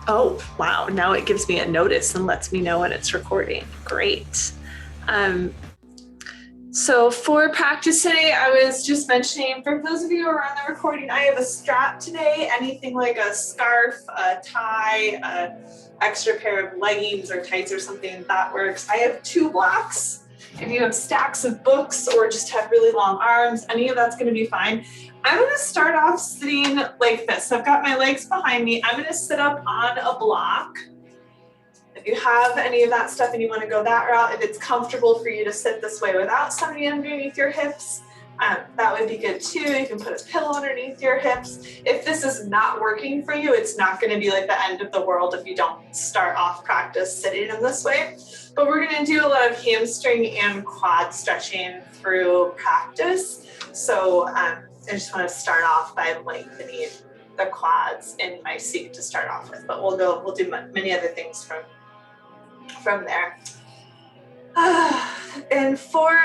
Oh, wow. Now it gives me a notice and lets me know when it's recording. Great. Um, so for practice today, I was just mentioning, for those of you who are on the recording, I have a strap today, anything like a scarf, a tie, a extra pair of leggings or tights or something, that works. I have 2 blocks. If you have stacks of books or just have really long arms, any of that's going to be fine. I'm going to start off sitting like this. So I've got my legs behind me. I'm going to sit up on a block. If you have any of that stuff and you want to go that route, if it's comfortable for you to sit this way without somebody underneath your hips, that would be good too. You can put a pillow underneath your hips. If this is not working for you, it's not going to be like the end of the world if you don't start off practice sitting in this way. But we're going to do a lot of hamstring and quad stretching through practice. So I just want to start off by lengthening the quads in my seat to start off with, but we'll do many other things from there. And for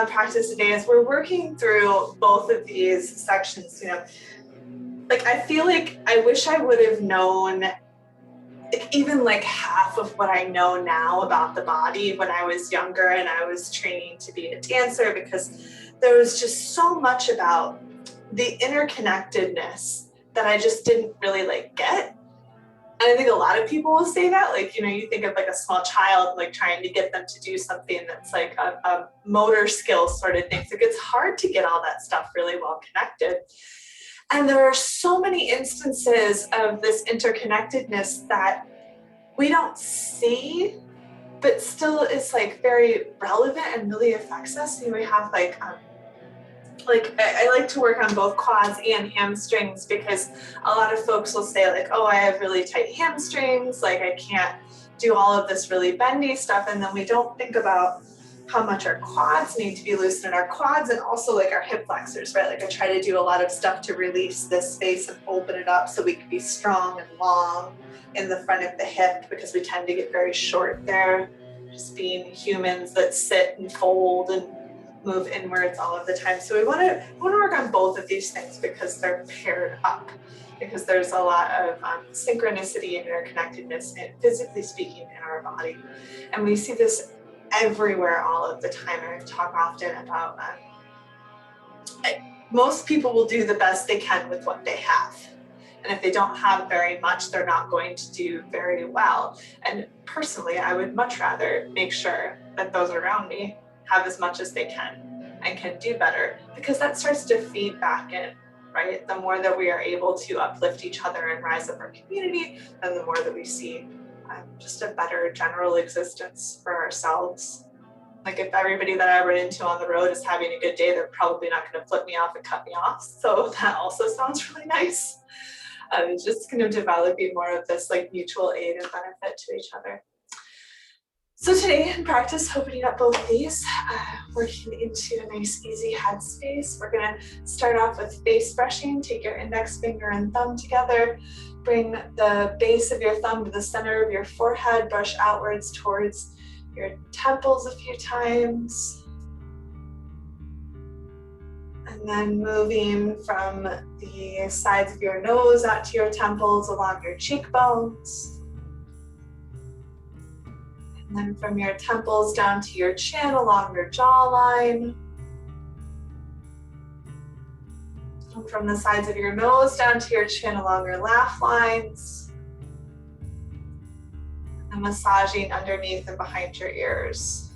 practice today, as we're working through both of these sections, you know, like I feel like I wish I would have known even like half of what I know now about the body when I was younger and I was training to be a dancer, because there was just so much about the interconnectedness that I just didn't really like get. And I think a lot of people will say that, like, you know, you think of like a small child, like trying to get them to do something that's like a motor skill sort of thing. So it's hard to get all that stuff really well connected. And there are so many instances of this interconnectedness that we don't see, but still is like very relevant and really affects us. And we have like I like to work on both quads and hamstrings, because a lot of folks will say like, oh, I have really tight hamstrings, like I can't do all of this really bendy stuff. And then we don't think about how much our quads need to be loosened, and our quads and also like our hip flexors, right? Like I try to do a lot of stuff to release this space and open it up so we can be strong and long in the front of the hip, because we tend to get very short there, just being humans that sit and fold and move inwards all of the time. So we want to work on both of these things because they're paired up, because there's a lot of synchronicity and interconnectedness, and physically speaking, in our body. And we see this everywhere all of the time. I talk often about most people will do the best they can with what they have. And if they don't have very much, they're not going to do very well. And personally, I would much rather make sure that those around me have as much as they can and can do better, because that starts to feed back in, right? The more that we are able to uplift each other and rise up our community, then the more that we see just a better general existence for ourselves. Like if everybody that I run into on the road is having a good day, they're probably not going to flip me off and cut me off. So that also sounds really nice. Just kind of developing more of this like mutual aid and benefit to each other. So today in practice, opening up both of these, working into a nice easy headspace. We're gonna start off with face brushing. Take your index finger and thumb together. Bring the base of your thumb to the center of your forehead. Brush outwards towards your temples a few times. And then moving from the sides of your nose out to your temples along your cheekbones. And then from your temples down to your chin along your jawline. And from the sides of your nose down to your chin along your laugh lines. And massaging underneath and behind your ears.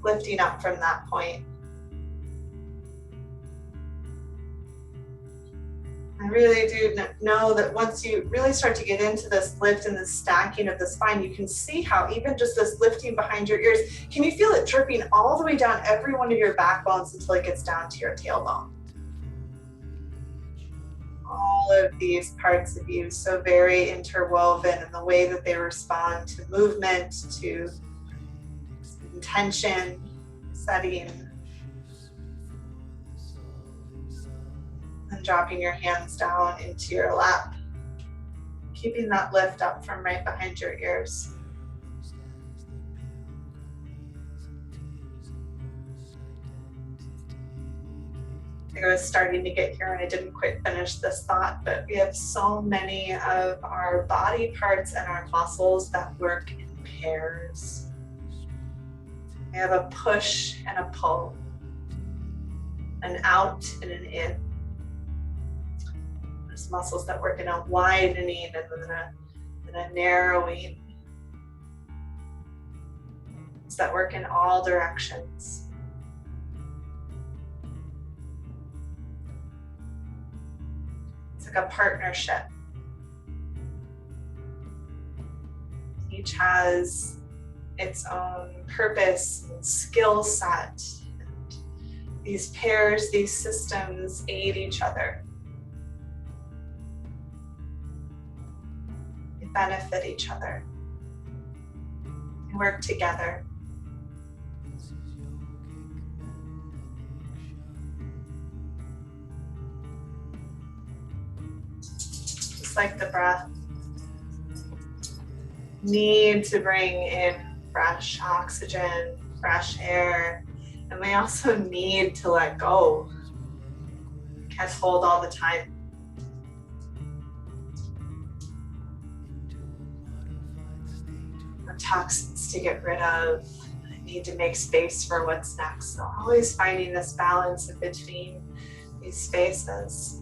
Lifting up from that point. I really do know that once you really start to get into this lift and the stacking of the spine, you can see how even just this lifting behind your ears, can you feel it dripping all the way down every one of your backbones until it gets down to your tailbone? All of these parts of you so very interwoven in the way that they respond to movement, to intention, setting. And dropping your hands down into your lap, keeping that lift up from right behind your ears. Take I was starting to get here and I didn't quite finish this thought, but we have so many of our body parts and our muscles that work in pairs. We have a push and a pull, an out and an in. There's muscles that work in a widening and then a narrowing. That work in all directions. It's like a partnership. Each has its own purpose and skill set. And these pairs, these systems aid each other. They benefit each other. They work together. Like the breath, need to bring in fresh oxygen, fresh air, and we also need to let go. Can't hold all the time. Our toxins to get rid of. I need to make space for what's next. So always finding this balance in between these spaces.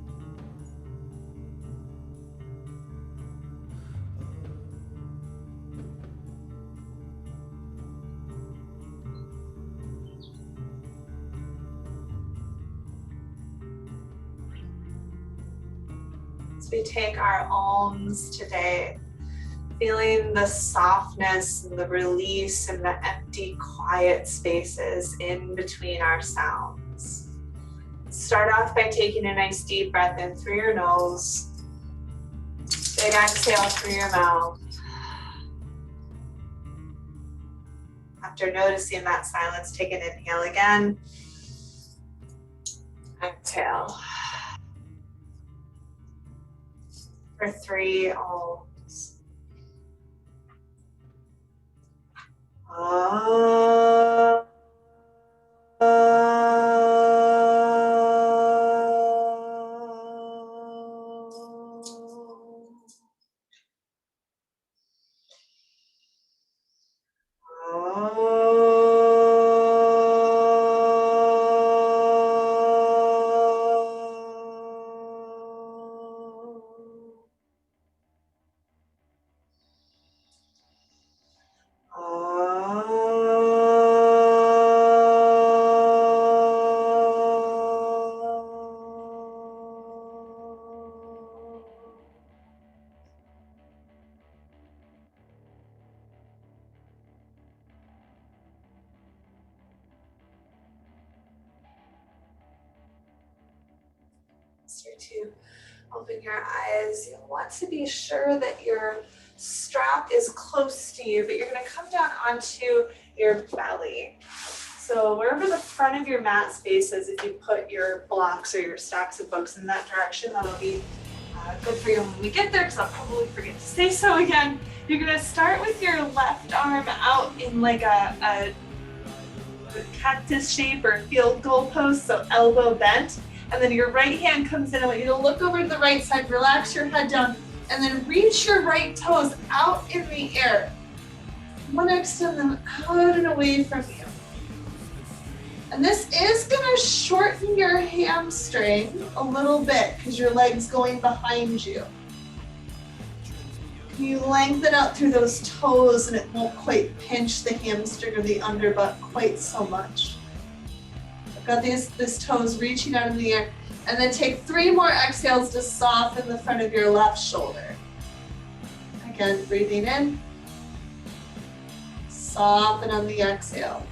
We take our alms today, feeling the softness and the release and the empty, quiet spaces in between our sounds. Start off by taking a nice deep breath in through your nose. Big exhale through your mouth. After noticing that silence, take an inhale again. Exhale. For 3 alms. Start to open your eyes. You'll want to be sure that your strap is close to you, but you're going to come down onto your belly. So wherever the front of your mat space is, if you put your blocks or your stacks of books in that direction, that'll be good for you when we get there, because I'll probably forget to say so again. You're going to start with your left arm out in like a cactus shape or field goal pose, so elbow bent. And then your right hand comes in. I want you to look over to the right side, relax your head down, and then reach your right toes out in the air. I'm gonna extend them out and away from you. And this is gonna shorten your hamstring a little bit because your leg's going behind you. You lengthen out through those toes and it won't quite pinch the hamstring or the underbutt quite so much. Got this toes reaching out in the air, and then take 3 more exhales to soften the front of your left shoulder. Again, breathing in, soften on the exhale.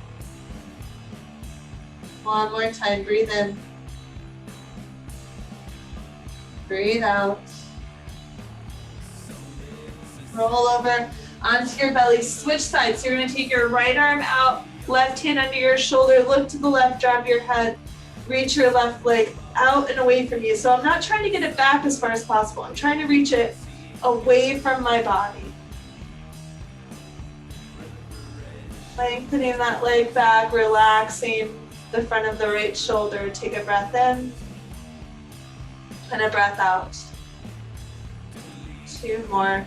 One more time, breathe in, breathe out. Roll over onto your belly, switch sides. So you're gonna take your right arm out, left hand under your shoulder, look to the left, drop your head, reach your left leg out and away from you. So I'm not trying to get it back as far as possible. I'm trying to reach it away from my body. Lengthening that leg back, relaxing the front of the right shoulder. Take a breath in, And a breath out. 2 more.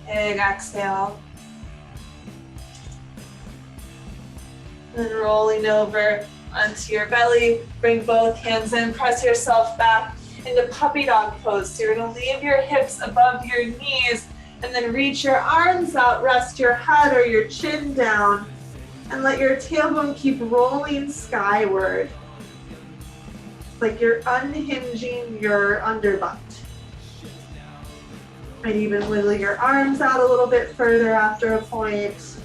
Big exhale. And rolling over onto your belly. Bring both hands in, press yourself back into puppy dog pose. So you're gonna leave your hips above your knees and then reach your arms out, rest your head or your chin down, and let your tailbone keep rolling skyward. Like you're unhinging your underbutt. And even wiggle your arms out a little bit further after a point.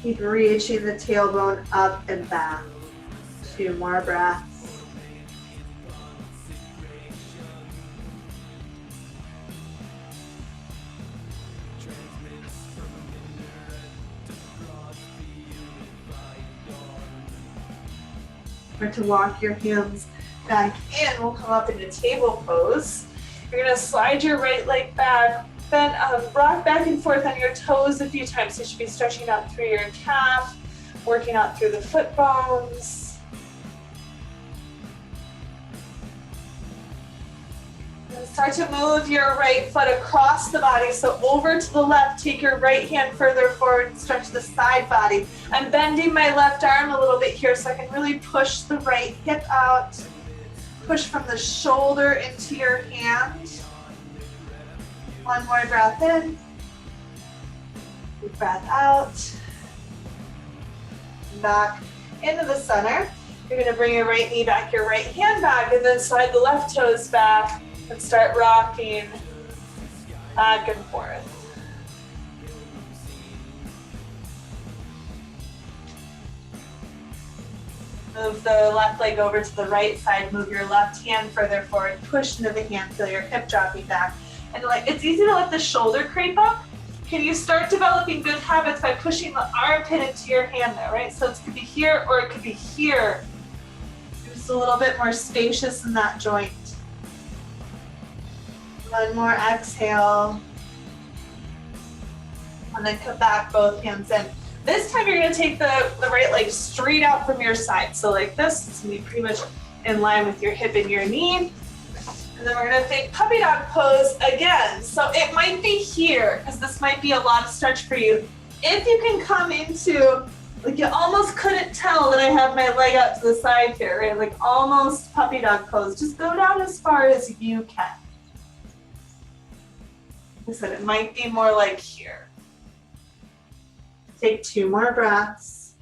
Keep reaching the tailbone up and back. 2 more breaths. Or to walk your hands back in, we'll come up into table pose. You're gonna slide your right leg back, then rock back and forth on your toes a few times. You should be stretching out through your calf, working out through the foot bones. And start to move your right foot across the body. So over to the left, take your right hand further forward and stretch the side body. I'm bending my left arm a little bit here so I can really push the right hip out. Push from the shoulder into your hand. 1 more breath in. Deep breath out. Back into the center. You're gonna bring your right knee back, your right hand back, and then slide the left toes back and start rocking back and forth. Move the left leg over to the right side, move your left hand further forward, push into the hand, feel your hip dropping back. And it's easy to let the shoulder creep up. Can you start developing good habits by pushing the armpit into your hand there, right? So it could be here or it could be here. Just a little bit more spacious in that joint. 1 more exhale. And then come back, both hands in. This time you're gonna take the right leg straight out from your side. So like this, it's gonna be pretty much in line with your hip and your knee. And then we're gonna take puppy dog pose again. So it might be here, because this might be a lot of stretch for you. If you can come into, like you almost couldn't tell that I have my leg out to the side here, right? Like almost puppy dog pose. Just go down as far as you can. Like I said, it might be more like here. Take 2 more breaths.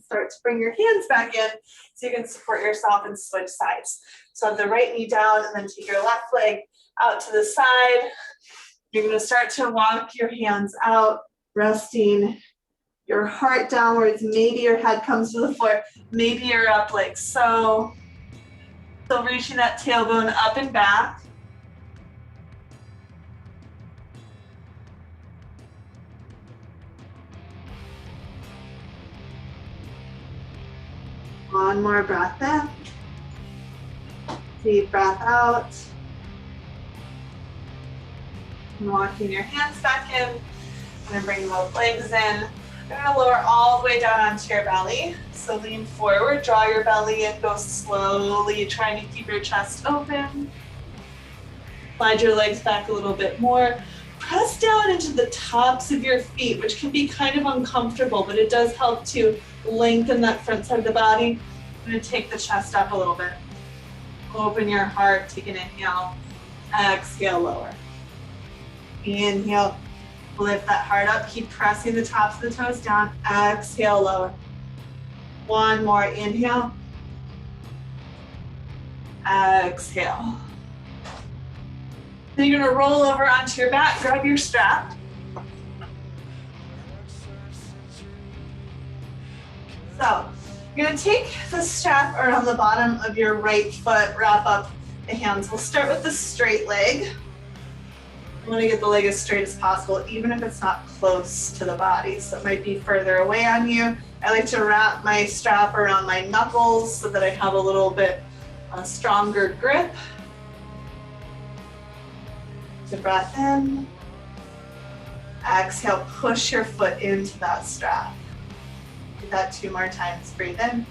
Start to bring your hands back in so you can support yourself and switch sides. So have the right knee down and then take your left leg out to the side. You're going to start to walk your hands out, resting your heart downwards. Maybe your head comes to the floor. Maybe you're up like so. So reaching that tailbone up and back. One more breath in. Deep breath out. And walking your hands back in. And then bring both legs in. You're gonna lower all the way down onto your belly. So lean forward, draw your belly in, go slowly, trying to keep your chest open. Slide your legs back a little bit more. Press down into the tops of your feet, which can be kind of uncomfortable, but it does help to lengthen that front side of the body. I'm gonna take the chest up a little bit. Open your heart, take an inhale, exhale, lower. Inhale, lift that heart up, keep pressing the tops of the toes down, exhale, lower. 1 more, inhale, exhale. Then you're gonna roll over onto your back, grab your strap. So, you're gonna take the strap around the bottom of your right foot, wrap up the hands. We'll start with the straight leg. You want to get the leg as straight as possible, even if it's not close to the body. So it might be further away on you. I like to wrap my strap around my knuckles so that I have a little bit stronger grip. Take a breath in. Exhale, push your foot into that strap. Do that 2 more times. Breathe in.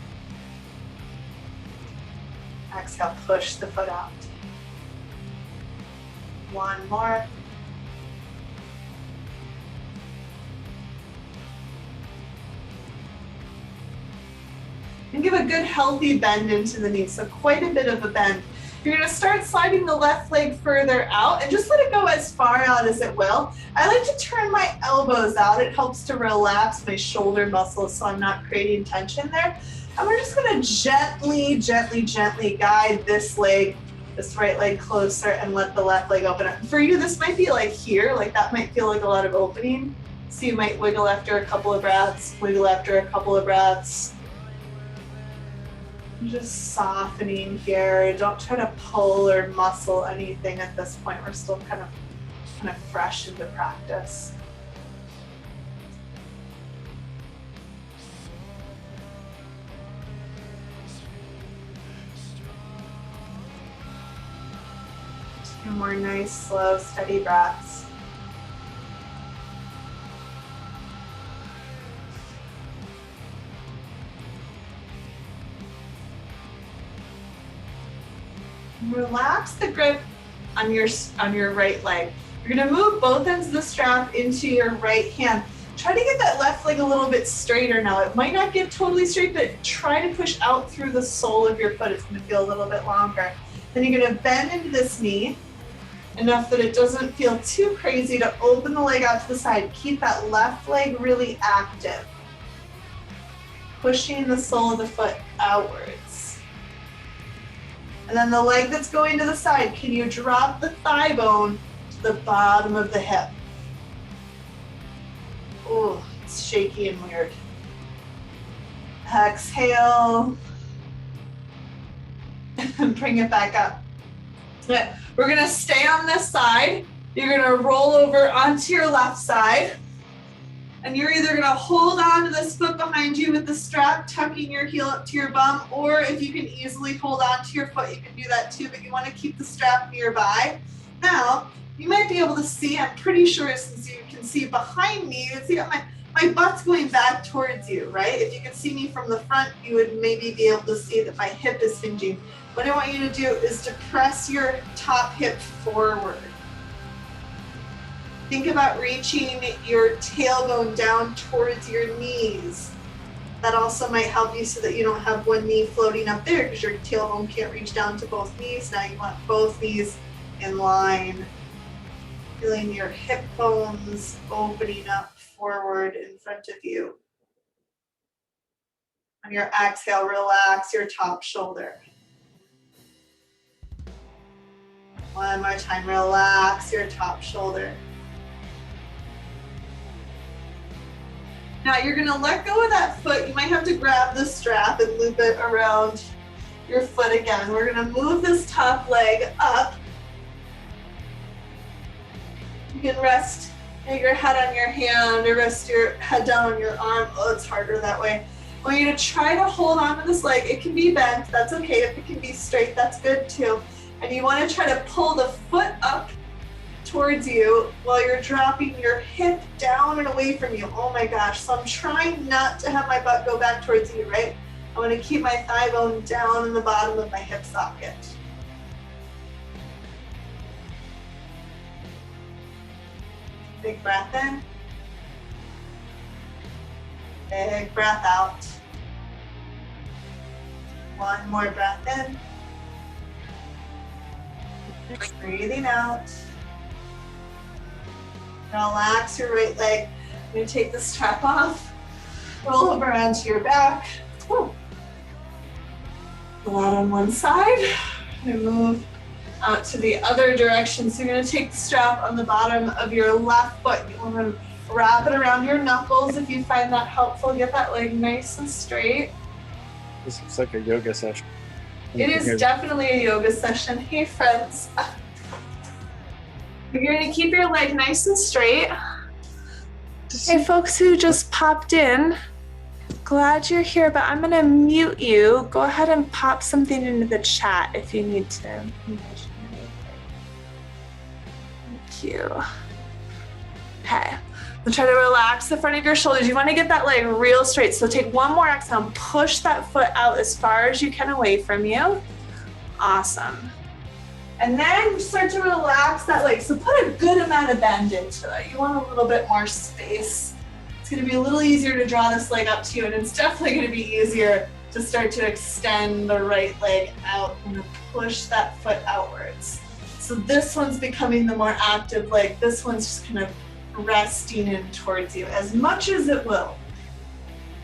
Exhale, push the foot out. 1 more. And give a good healthy bend into the knee, so quite a bit of a bend. You're gonna start sliding the left leg further out and just let it go as far out as it will. I like to turn my elbows out. It helps to relax my shoulder muscles so I'm not creating tension there. And we're just gonna gently, gently, gently guide this leg, this right leg closer and let the left leg open up. For you, this might be like here, like that might feel like a lot of opening. So you might wiggle after a couple of breaths, wiggle after a couple of breaths. Just softening here. Don't try to pull or muscle anything at this point. We're still kind of fresh into practice. Two more nice, slow, steady breaths. Relax the grip on your right leg. You're gonna move both ends of the strap into your right hand. Try to get that left leg a little bit straighter now. It might not get totally straight, but try to push out through the sole of your foot. It's gonna feel a little bit longer. Then you're gonna bend into this knee enough that it doesn't feel too crazy to open the leg out to the side. Keep that left leg really active. Pushing the sole of the foot outwards. And then the leg that's going to the side, can you drop the thigh bone to the bottom of the hip? Oh, it's shaky and weird. Exhale. And bring it back up. Okay. We're gonna stay on this side. You're gonna roll over onto your left side. And you're either gonna hold on to this foot behind you with the strap, tucking your heel up to your bum, or if you can easily hold on to your foot, you can do that too, but you wanna keep the strap nearby. Now, you might be able to see, I'm pretty sure since you can see behind me, you can see that my butt's going back towards you, right? If you can see me from the front, you would maybe be able to see that my hip is hinging. What I want you to do is to press your top hip forward. Think about reaching your tailbone down towards your knees. That also might help you so that you don't have one knee floating up there because your tailbone can't reach down to both knees. Now you want both knees in line. Feeling your hip bones opening up forward in front of you. On your exhale, relax your top shoulder. One more time, relax your top shoulder. Now you're gonna let go of that foot. You might have to grab the strap and loop it around your foot again. We're gonna move this top leg up. You can rest your head on your hand or rest your head down on your arm. Oh, it's harder that way. I want you to try to hold on to this leg. It can be bent, that's okay. If it can be straight, that's good too. And you wanna try to pull the foot up towards you while you're dropping your hip down and away from you. Oh my gosh, so I'm trying not to have my butt go back towards you, right? I want to keep my thigh bone down in the bottom of my hip socket. Big breath in. Big breath out. One more breath in. Breathing out. Relax your right leg. I'm going to take the strap off, roll over onto your back. Woo. Pull out on one side and move out to the other direction. So you're going to take the strap on the bottom of your left foot. You want to wrap it around your knuckles if you find that helpful. Get that leg nice and straight. This looks like a yoga session. It is definitely a yoga session. Hey friends. You're gonna keep your leg nice and straight. Hey, folks who just popped in, glad you're here, but I'm gonna mute you. Go ahead and pop something into the chat if you need to. Thank you. Okay, I'm try to relax the front of your shoulders. You wanna get that leg real straight. So take one more exhale and push that foot out as far as you can away from you. Awesome. And then start to relax that leg. So put a good amount of bend into it. You want a little bit more space. It's gonna be a little easier to draw this leg up to you, and it's definitely gonna be easier to start to extend the right leg out and push that foot outwards. So this one's becoming the more active leg. This one's just kind of resting in towards you as much as it will.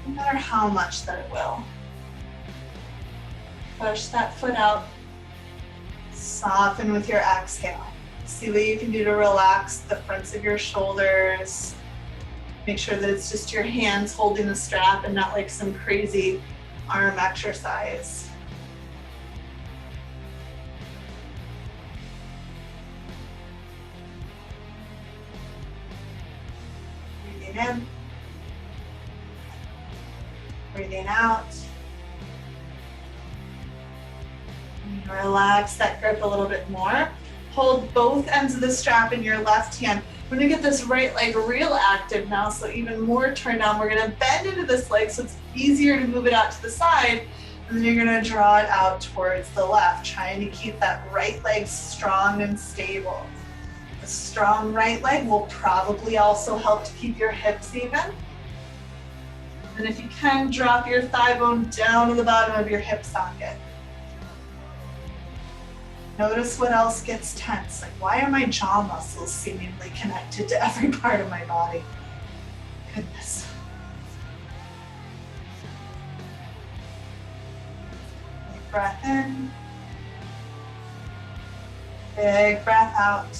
No matter how much that it will. Push that foot out. Soften with your exhale. See what you can do to relax the fronts of your shoulders. Make sure that it's just your hands holding the strap and not like some crazy arm exercise. Breathing in. Breathing out. Relax that grip a little bit more. Hold both ends of the strap in your left hand. We're gonna get this right leg real active now, so even more turn down. We're gonna bend into this leg so it's easier to move it out to the side, and then you're gonna draw it out towards the left, trying to keep that right leg strong and stable. A strong right leg will probably also help to keep your hips even. And if you can, drop your thigh bone down to the bottom of your hip socket. Notice what else gets tense. Like, why are my jaw muscles seemingly connected to every part of my body? Goodness. Big breath in. Big breath out.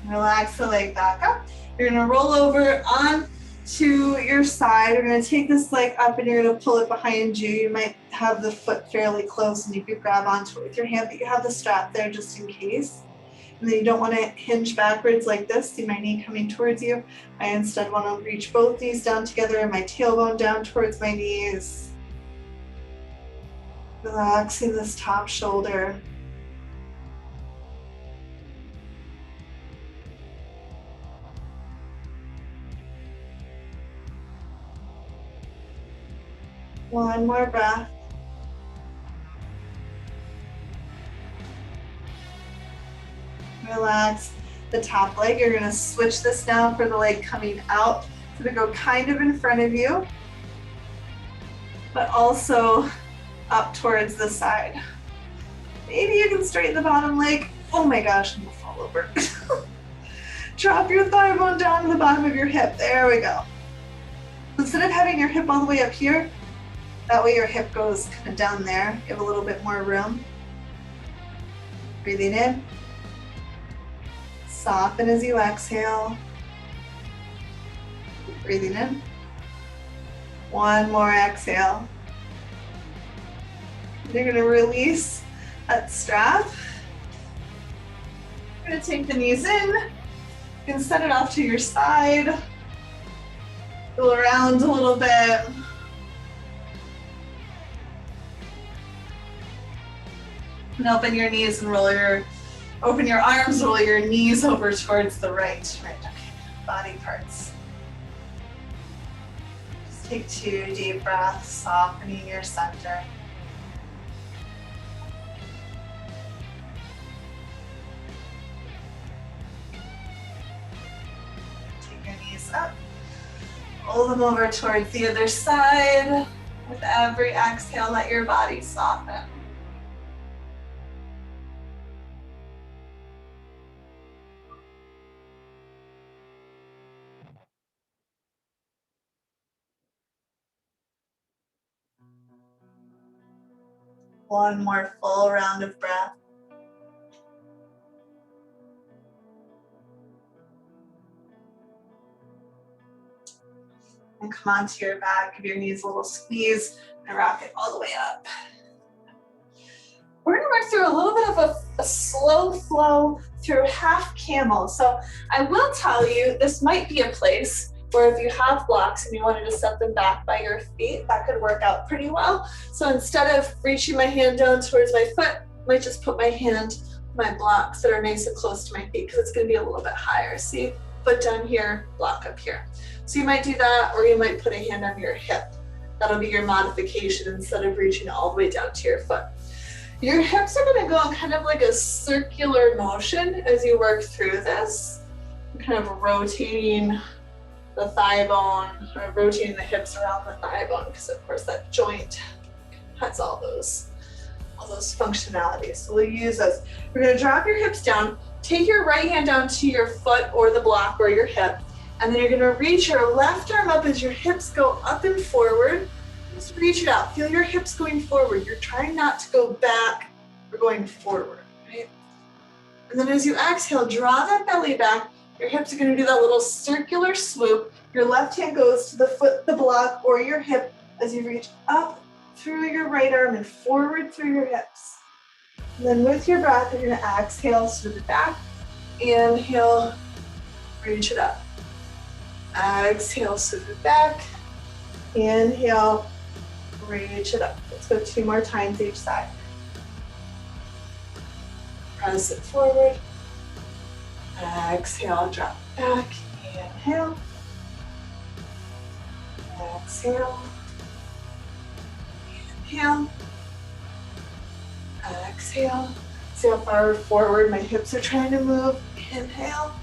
Relax the leg back up. You're gonna roll over on to your side. You're gonna take this leg up and you're gonna pull it behind you. You might have the foot fairly close and you could grab onto it with your hand, but you have the strap there just in case. And then you don't wanna hinge backwards like this, see my knee coming towards you. I instead wanna reach both knees down together and my tailbone down towards my knees. Relaxing this top shoulder. One more breath. Relax the top leg. You're gonna switch this now for the leg coming out. So to go kind of in front of you, but also up towards the side. Maybe you can straighten the bottom leg. Oh my gosh, I'm gonna fall over. Drop your thigh bone down to the bottom of your hip. There we go. Instead of having your hip all the way up here, that way your hip goes kind of down there. Give a little bit more room. Breathing in. Soften as you exhale. Breathing in. One more exhale. You're gonna release that strap. You're gonna take the knees in. You can set it off to your side. Go around a little bit. And open your knees and open your arms, roll your knees over towards the right. Right, okay, body parts. Just take 2 deep breaths, softening your center. Take your knees up, roll them over towards the other side. With every exhale, let your body soften. One more full round of breath. And come onto your back, give your knees a little squeeze, and rock it all the way up. We're gonna work through a little bit of a a slow flow through half camel. So I will tell you, this might be a place where if you have blocks and you wanted to set them back by your feet, that could work out pretty well. So instead of reaching my hand down towards my foot, I might just put my hand, my blocks that are nice and close to my feet, because it's gonna be a little bit higher. See, foot down here, block up here. So you might do that, or you might put a hand on your hip. That'll be your modification instead of reaching all the way down to your foot. Your hips are gonna go in kind of like a circular motion as you work through this. Kind of rotating the thigh bone, or rotating the hips around the thigh bone, because of course that joint has all those functionalities. So we'll use those. We're gonna drop your hips down, take your right hand down to your foot or the block or your hip, and then you're gonna reach your left arm up as your hips go up and forward. Just reach it out, feel your hips going forward. You're trying not to go back, we're going forward, right? And then as you exhale, draw that belly back. Your hips are gonna do that little circular swoop. Your left hand goes to the foot, the block, or your hip as you reach up through your right arm and forward through your hips. And then with your breath, you're gonna exhale, swoop it back. Inhale, reach it up. Exhale, swoop it back. Inhale, reach it up. Let's go 2 more times each side. Press it forward. Exhale, drop back. Inhale. Exhale. Inhale. Exhale. See how far forward my hips are trying to move. Inhale.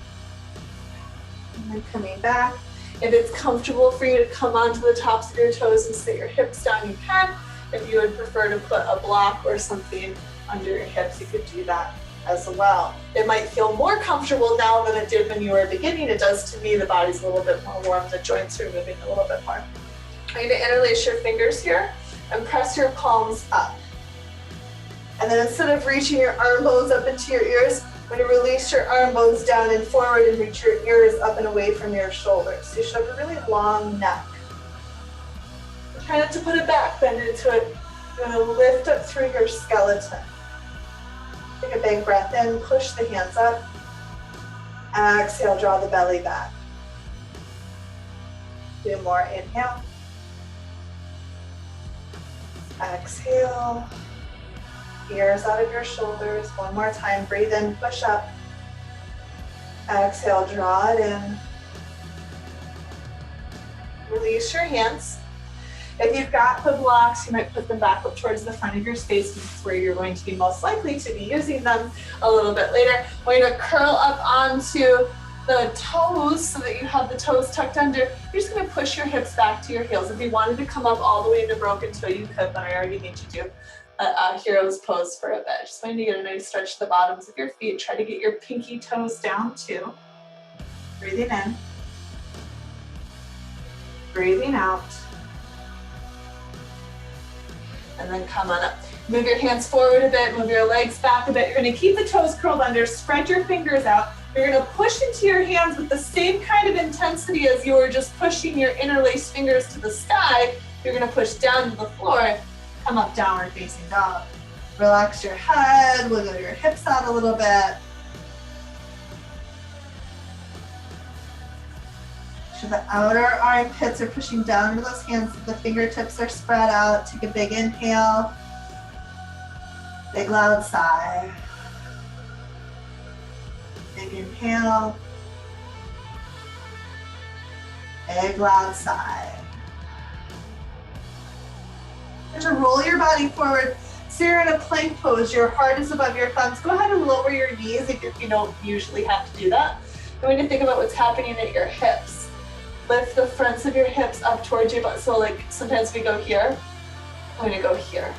And then coming back. If it's comfortable for you to come onto the tops of your toes and sit your hips down, you can. If you would prefer to put a block or something under your hips, you could do that as well. It might feel more comfortable now than it did when you were beginning. It does to me. The body's a little bit more warm. The joints are moving a little bit more. I'm going to interlace your fingers here and press your palms up. And then instead of reaching your arm bones up into your ears, I'm going to release your arm bones down and forward and reach your ears up and away from your shoulders. So you should have a really long neck. Try not to put a back bend into it. You're going to lift up through your skeleton. Take a big breath in, push the hands up. Exhale, draw the belly back. Do more, inhale. Exhale. Ears out of your shoulders. One more time, breathe in, push up. Exhale, draw it in. Release your hands. If you've got the blocks, you might put them back up towards the front of your space, because it's where you're going to be most likely to be using them a little bit later. We're going to curl up onto the toes so that you have the toes tucked under. You're just going to push your hips back to your heels. If you wanted to come up all the way into broken toe, you could, but I already need to do a hero's pose for a bit. Just wanting to get a nice stretch to the bottoms of your feet. Try to get your pinky toes down too. Breathing in. Breathing out. And then come on up. Move your hands forward a bit, move your legs back a bit. You're gonna keep the toes curled under, spread your fingers out. You're gonna push into your hands with the same kind of intensity as you were just pushing your interlaced fingers to the sky. You're gonna push down to the floor, come up, downward facing dog. Relax your head, wiggle your hips out a little bit. So the outer armpits are pushing down into those hands. The fingertips are spread out. Take a big inhale. Big loud sigh. Big inhale. Big loud sigh. And to roll your body forward. So you're in a plank pose. Your heart is above your thumbs. Go ahead and lower your knees if you don't usually have to do that. I'm going to think about what's happening at your hips. Lift the fronts of your hips up towards your butt. So like sometimes we go here. I'm going to go here.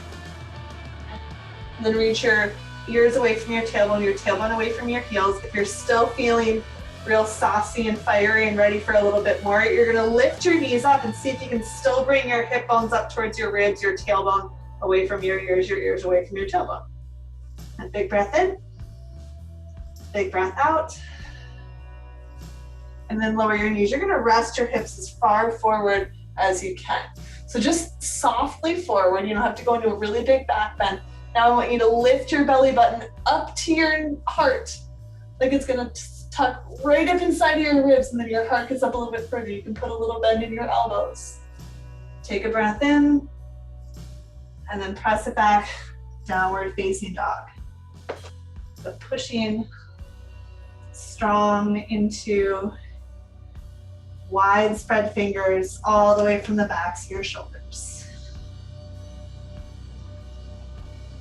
And then reach your ears away from your tailbone away from your heels. If you're still feeling real saucy and fiery and ready for a little bit more, you're going to lift your knees up and see if you can still bring your hip bones up towards your ribs, your tailbone away from your ears away from your tailbone. And big breath in. Big breath out. And then lower your knees. You're going to rest your hips as far forward as you can. So just softly forward. You don't have to go into a really big back bend. Now I want you to lift your belly button up to your heart, like it's gonna tuck right up inside of your ribs, and then your heart gets up a little bit further. You can put a little bend in your elbows. Take a breath in, and then press it back, downward facing dog. So pushing strong into wide spread fingers all the way from the backs of your shoulders.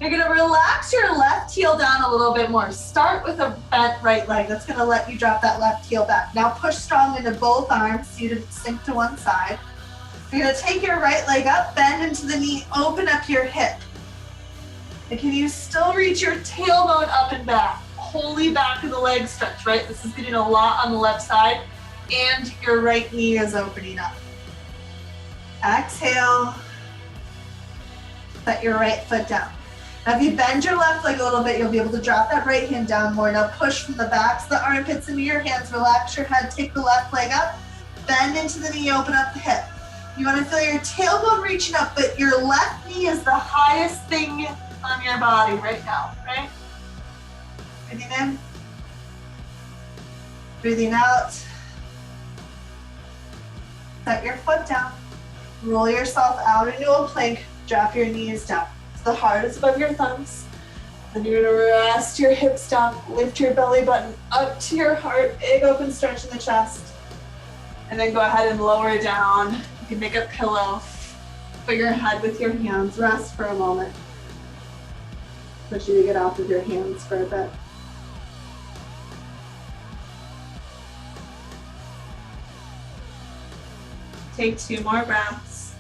You're gonna relax your left heel down a little bit more. Start with a bent right leg. That's gonna let you drop that left heel back. Now push strong into both arms so you don't sink to one side. You're gonna take your right leg up, bend into the knee, open up your hip. And can you still reach your tailbone up and back? Wholly back of the leg stretch, right? This is getting a lot on the left side, and your right knee is opening up. Exhale, set your right foot down. Now if you bend your left leg a little bit, you'll be able to drop that right hand down more. Now push from the backs of the armpits into your hands, relax your head, take the left leg up, bend into the knee, open up the hip. You want to feel your tailbone reaching up, but your left knee is the highest thing on your body right now, right? Breathing in, breathing out. Set your foot down, roll yourself out into a plank, drop your knees down. So the heart is above your thumbs. Then you're gonna rest your hips down, lift your belly button up to your heart, big open stretch in the chest. And then go ahead and lower it down. You can make a pillow for your head with your hands. Rest for a moment. Push you to get off of your hands for a bit. Take 2 more breaths.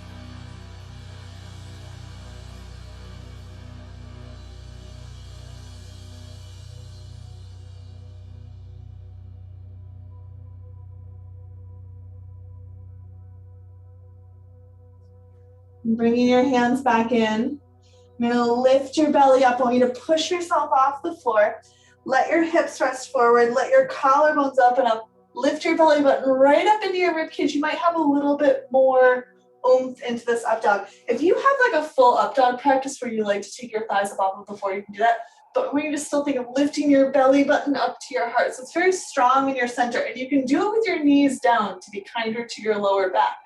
Bringing your hands back in. You're gonna lift your belly up. I want you to push yourself off the floor. Let your hips rest forward. Let your collarbones open up. Lift your belly button right up into your ribcage. You might have a little bit more oomph into this up dog. If you have like a full up dog practice where you like to take your thighs up off of the floor, you can do that. But we need to still think of lifting your belly button up to your heart. So it's very strong in your center. And you can do it with your knees down to be kinder to your lower back.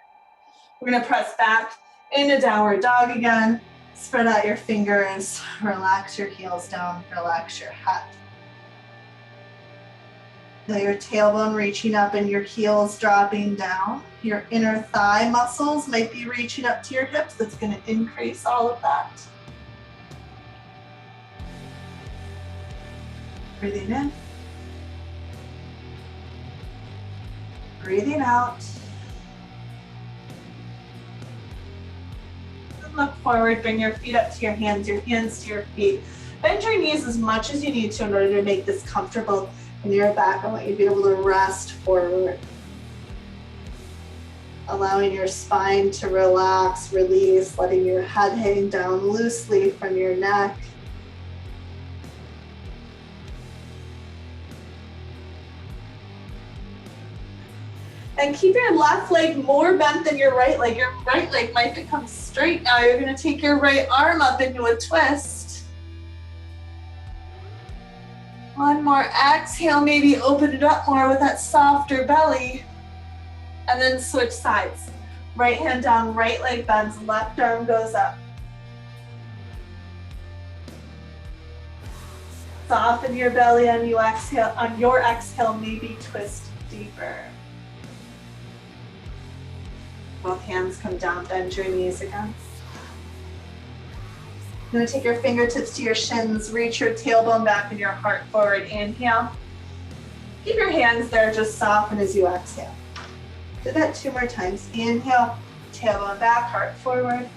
We're gonna press back into downward dog again. Spread out your fingers. Relax your heels down. Relax your head. Feel your tailbone reaching up and your heels dropping down. Your inner thigh muscles might be reaching up to your hips. That's going to increase all of that. Breathing in. Breathing out. And look forward. Bring your feet up to your hands to your feet. Bend your knees as much as you need to in order to make this comfortable. In your back, I want you to be able to rest forward. Allowing your spine to relax, release, letting your head hang down loosely from your neck. And keep your left leg more bent than your right leg. Your right leg might become straight now. You're gonna take your right arm up into a twist. One more exhale, maybe open it up more with that softer belly. And then switch sides. Right hand down, right leg bends, left arm goes up. Soften your belly on your exhale, maybe twist deeper. Both hands come down, bend your knees again. You're gonna take your fingertips to your shins, reach your tailbone back and your heart forward. Inhale. Keep your hands there, just soften as you exhale. Do that 2 more times. Inhale, tailbone back, heart forward.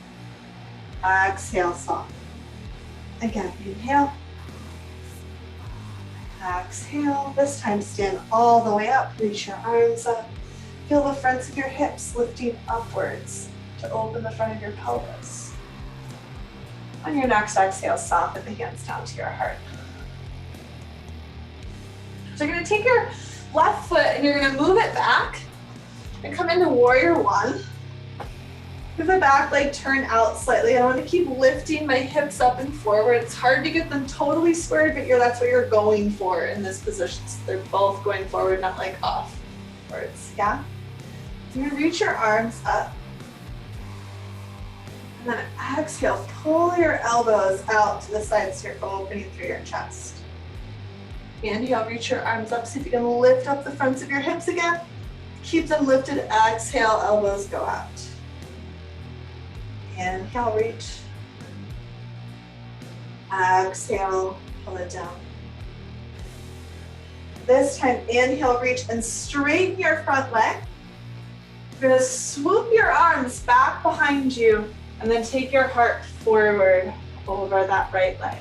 Exhale, soften. Again, inhale. Exhale. This time stand all the way up, reach your arms up. Feel the fronts of your hips lifting upwards to open the front of your pelvis. On your next exhale, soften the hands down to your heart. So you're gonna take your left foot and you're gonna move it back and come into warrior one. Give the back leg turn out slightly. I want to keep lifting my hips up and forward. It's hard to get them totally squared, but that's what you're going for in this position. So they're both going forward, not like off forwards. Yeah? You're gonna reach your arms up. And then exhale, pull your elbows out to the sides so you're opening through your chest. Inhale, reach your arms up. See if you can lift up the fronts of your hips again. Keep them lifted. Exhale, elbows go out. Inhale, reach. Exhale, pull it down. This time, inhale, reach, and straighten your front leg. You're gonna swoop your arms back behind you, and then take your heart forward over that right leg.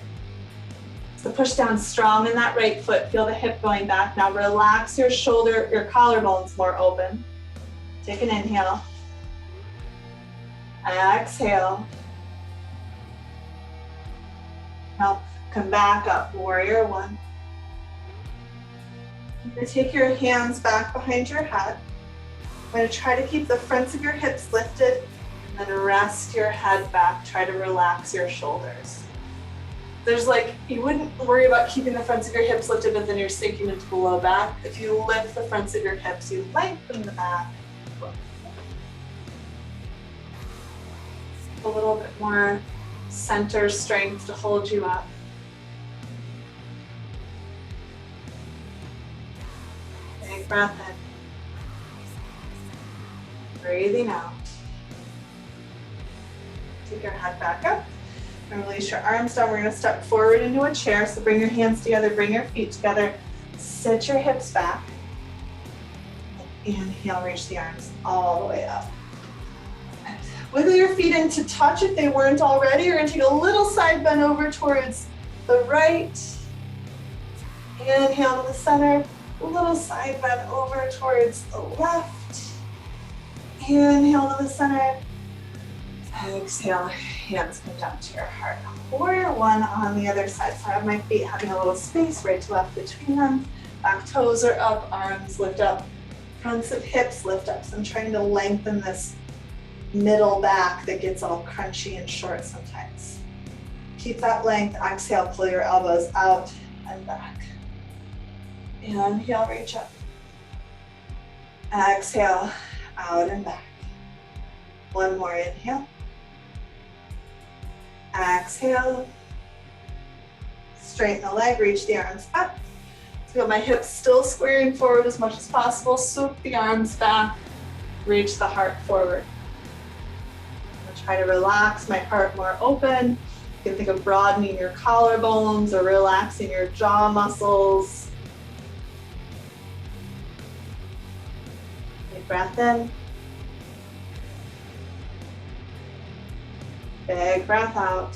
So push down strong in that right foot. Feel the hip going back. Now relax your shoulder, your collarbones more open. Take an inhale. Exhale. Now come back up, warrior one. You're going to take your hands back behind your head. I'm going to try to keep the fronts of your hips lifted and then rest your head back. Try to relax your shoulders. You wouldn't worry about keeping the fronts of your hips lifted, but then you're sinking into the low back. If you lift the fronts of your hips, you lengthen the back. A little bit more center strength to hold you up. Big breath in. Breathing out. Take your head back up and release your arms down. We're going to step forward into a chair. So bring your hands together, bring your feet together. Sit your hips back. Inhale, reach the arms all the way up. Wiggle your feet in to touch if they weren't already. You're going to take a little side bend over towards the right. Inhale to the center. A little side bend over towards the left. Inhale to the center. Exhale, hands come down to your heart. Warrior one on the other side. So I have my feet having a little space right to left between them. Back toes are up, arms lift up. Fronts of hips lift up. So I'm trying to lengthen this middle back that gets all crunchy and short sometimes. Keep that length. Exhale, pull your elbows out and back. Inhale, reach up. Exhale, out and back. One more inhale. Exhale. Straighten the leg, reach the arms up. Feel my hips still squaring forward as much as possible. Swoop the arms back, reach the heart forward. Try to relax my heart more open. You can think of broadening your collarbones or relaxing your jaw muscles. Big breath in. Big breath out.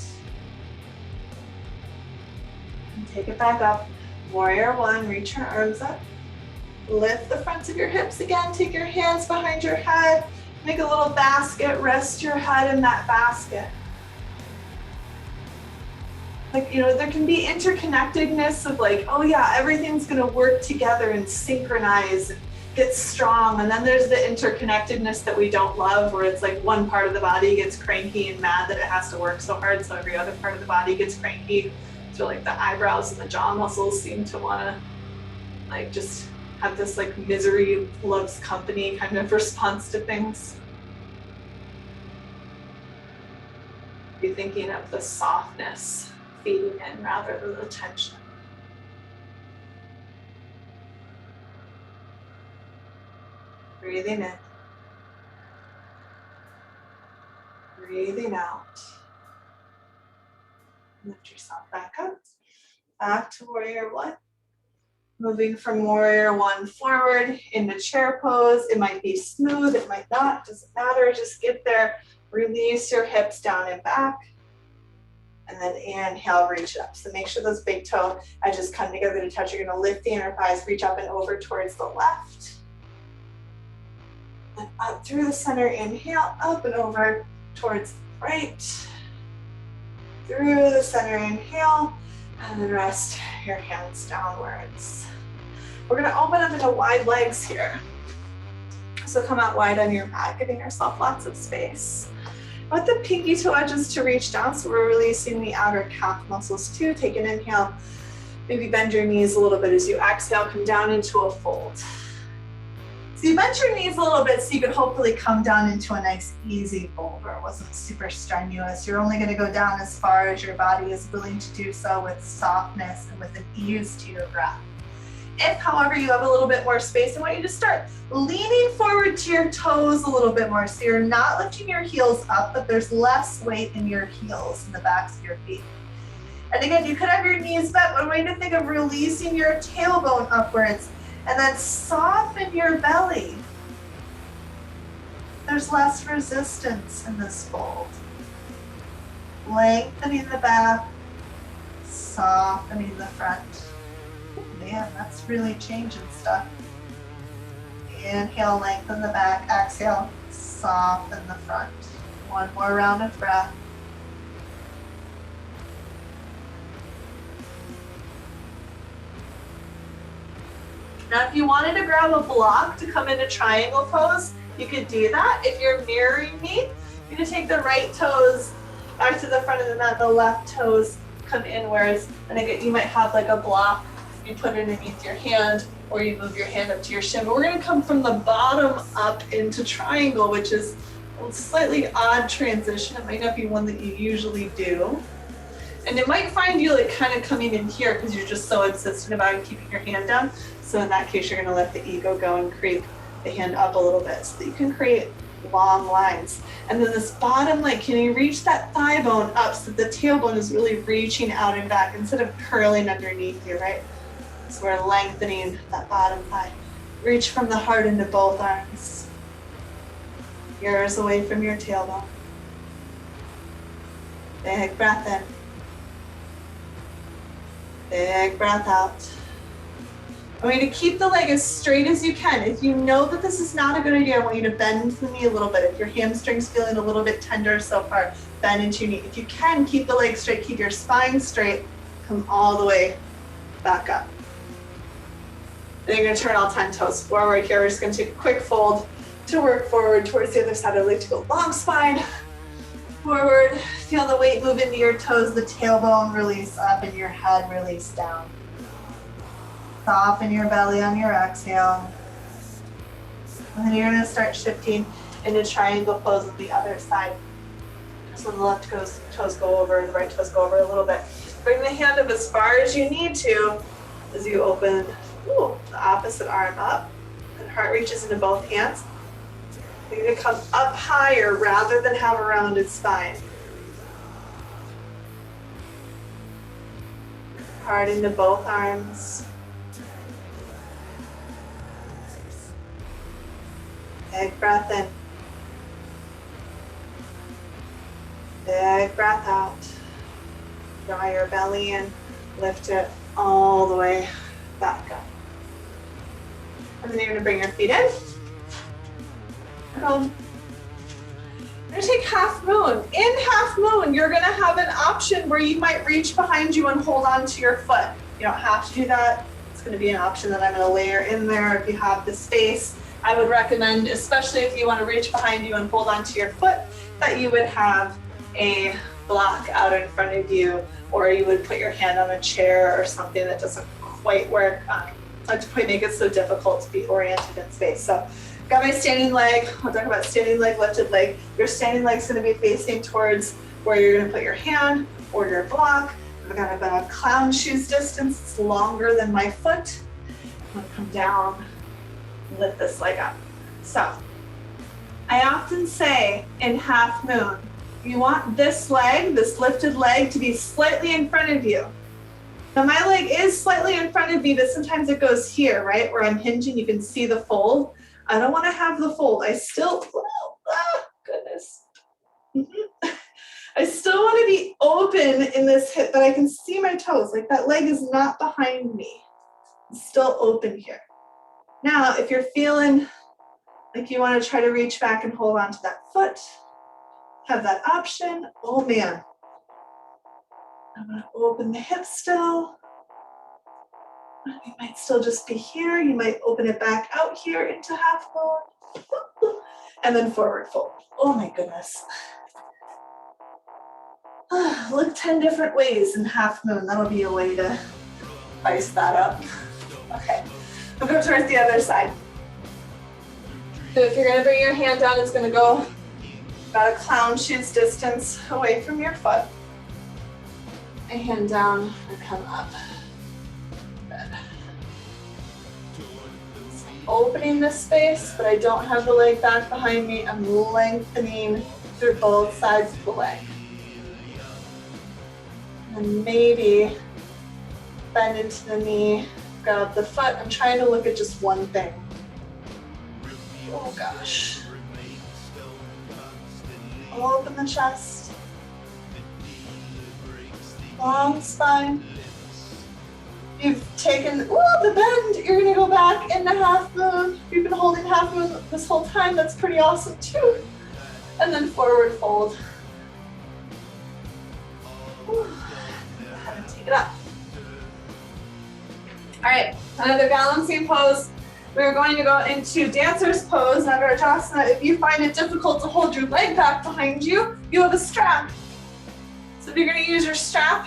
And take it back up. Warrior one, reach your arms up. Lift the fronts of your hips again. Take your hands behind your head. Make a little basket, rest your head in that basket. There can be interconnectedness of oh yeah, everything's gonna work together and synchronize and get strong. And then there's the interconnectedness that we don't love, where it's one part of the body gets cranky and mad that it has to work so hard, so every other part of the body gets cranky. So the eyebrows and the jaw muscles seem to wanna just have this misery loves company kind of response to things. Be thinking of the softness feeding in rather than the tension. Breathing in. Breathing out. Lift yourself back up. Back to warrior one. Moving from warrior one forward into chair pose. It might be smooth, it might not, doesn't matter. Just get there. Release your hips down and back. And then inhale, reach it up. So make sure those big toe edges come together to touch. You're going to lift the inner thighs, reach up and over towards the left. And up through the center, inhale, up and over towards the right. Through the center, inhale, and then rest your hands downwards. We're going to open up into wide legs here. So come out wide on your mat, giving yourself lots of space. I want the pinky toe edges to reach down, so we're releasing the outer calf muscles too. Take an inhale, maybe bend your knees a little bit as you exhale, come down into a fold. So you bent your knees a little bit so you could hopefully come down into a nice easy fold where it wasn't super strenuous. You're only going to go down as far as your body is willing to do so with softness and with an ease to your breath. If, however, you have a little bit more space, I want you to start leaning forward to your toes a little bit more. So you're not lifting your heels up, but there's less weight in your heels, in the backs of your feet. And again, you could have your knees bent, but I want you to think of releasing your tailbone upwards and then soften your belly. There's less resistance in this fold. Lengthening the back, softening the front. Man, that's really changing stuff. Inhale, lengthen the back. Exhale, soften the front. One more round of breath. Now, if you wanted to grab a block to come into triangle pose, you could do that. If you're mirroring me, you're gonna take the right toes back to the front of the mat, the left toes come inwards, and again, you might have like a block. You put it underneath your hand, or you move your hand up to your shin. But we're gonna come from the bottom up into triangle, which is a slightly odd transition. It might not be one that you usually do. And it might find you like kind of coming in here because you're just so insistent about keeping your hand down. So in that case, you're gonna let the ego go and creep the hand up a little bit so that you can create long lines. And then this bottom leg, can you reach that thigh bone up so that the tailbone is really reaching out and back instead of curling underneath you, right? So we're lengthening that bottom thigh. Reach from the heart into both arms. Ears away from your tailbone. Big breath in. Big breath out. I want you to keep the leg as straight as you can. If you know that this is not a good idea, I want you to bend the knee a little bit. If your hamstring's feeling a little bit tender so far, bend into your knee. If you can, keep the leg straight, keep your spine straight, come all the way back up. And you're gonna turn all 10 toes forward here. We're just gonna take a quick fold to work forward towards the other side. I'd like to go long spine, forward. Feel the weight move into your toes, the tailbone release up and your head release down. Soften your belly on your exhale. And then you're gonna start shifting into triangle pose on the other side. So the left toes go over, the right toes go over a little bit. Bring the hand up as far as you need to as you open the opposite arm up. And heart reaches into both hands. You're gonna come up higher rather than have a rounded spine. Heart into both arms. Big breath in. Big breath out. Draw your belly in. Lift it all the way back up. And then you're going to bring your feet in. You're going to take half moon. In half moon, you're going to have an option where you might reach behind you and hold on to your foot. You don't have to do that. It's going to be an option that I'm going to layer in there if you have the space. I would recommend, especially if you want to reach behind you and hold onto your foot, that you would have a block out in front of you, or you would put your hand on a chair or something that doesn't quite work to quite make it so difficult to be oriented in space. So got my standing leg. I'll talk about standing leg, lifted leg. Your standing leg is going to be facing towards where you're going to put your hand or your block. I've got about a clown shoes distance. It's longer than my foot. I'm going to come down, lift this leg up. So I often say in half moon, you want this leg, this lifted leg, to be slightly in front of you. Now my leg is slightly in front of me, but sometimes it goes here, right? Where I'm hinging, you can see the fold. I don't want to have the fold. I still, goodness. I still want to be open in this hip, but I can see my toes. Like that leg is not behind me. It's still open here. Now, if you're feeling like you want to try to reach back and hold on to that foot, have that option. Oh man. I'm going to open the hip still. You might still just be here. You might open it back out here into half moon. And then forward fold. Oh my goodness. Look 10 different ways in half moon. That'll be a way to spice that up. Okay, we'll go towards the other side. So if you're gonna bring your hand down, it's gonna go about a clown shoes distance away from your foot. My hand down and come up. Good. So opening this space, but I don't have the leg back behind me. I'm lengthening through both sides of the leg. And maybe bend into the knee, grab the foot. I'm trying to look at just one thing. Oh gosh. Open the chest. Long spine. You've taken, the bend. You're gonna go back into half moon. You've been holding half moon this whole time. That's pretty awesome too. And then forward fold. Take it up. All right, another balancing pose. We're going to go into dancer's pose, Nagarajasana. If you find it difficult to hold your leg back behind you, you have a strap. So if you're going to use your strap,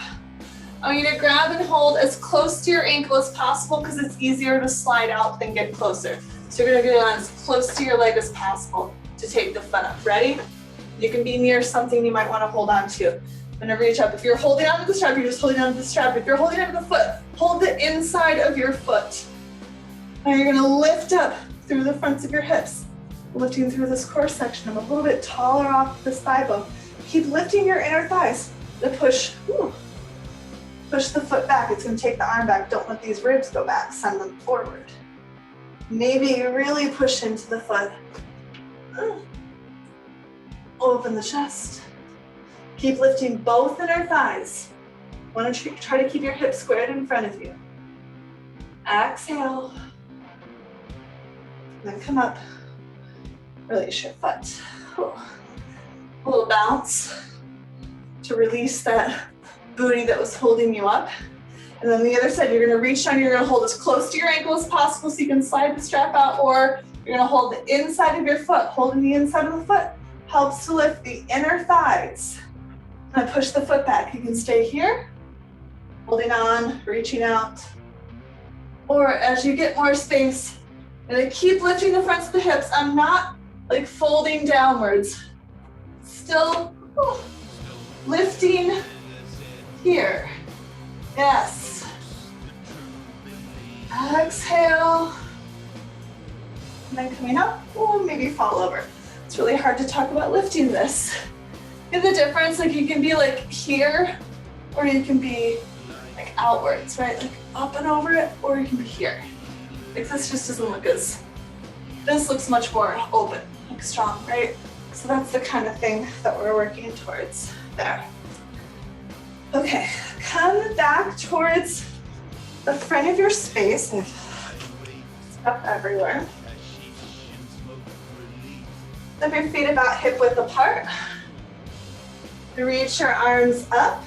I want you to grab and hold as close to your ankle as possible because it's easier to slide out than get closer. So you're going to get on as close to your leg as possible to take the foot up. Ready? You can be near something you might want to hold on to. I'm gonna reach up. If you're holding onto the strap, you're just holding onto the strap. If you're holding onto the foot, hold the inside of your foot. Now you're gonna lift up through the fronts of your hips, lifting through this core section. I'm a little bit taller off this thigh bone. Keep lifting your inner thighs to push the foot back. It's gonna take the arm back. Don't let these ribs go back, send them forward. Maybe you really push into the foot. Open the chest. Keep lifting both inner thighs. Want to try to keep your hips squared in front of you. Exhale. Then come up. Release your foot. A little bounce to release that booty that was holding you up. And then the other side, you're going to reach down. You're going to hold as close to your ankle as possible so you can slide the strap out, or you're going to hold the inside of your foot. Holding the inside of the foot helps to lift the inner thighs. And push the foot back. You can stay here, holding on, reaching out. Or as you get more space, I'm gonna keep lifting the fronts of the hips. I'm not like folding downwards. Still lifting here. Yes. Exhale. And then coming up, maybe fall over. It's really hard to talk about lifting this. See the difference? Like you can be like here, or you can be like outwards, right? Like up and over it, or you can be here. Like this just doesn't look as, this looks much more open, like strong, right? So that's the kind of thing that we're working towards there. Okay, come back towards the front of your space. Stuff everywhere. Lift your feet about hip width apart. Reach your arms up.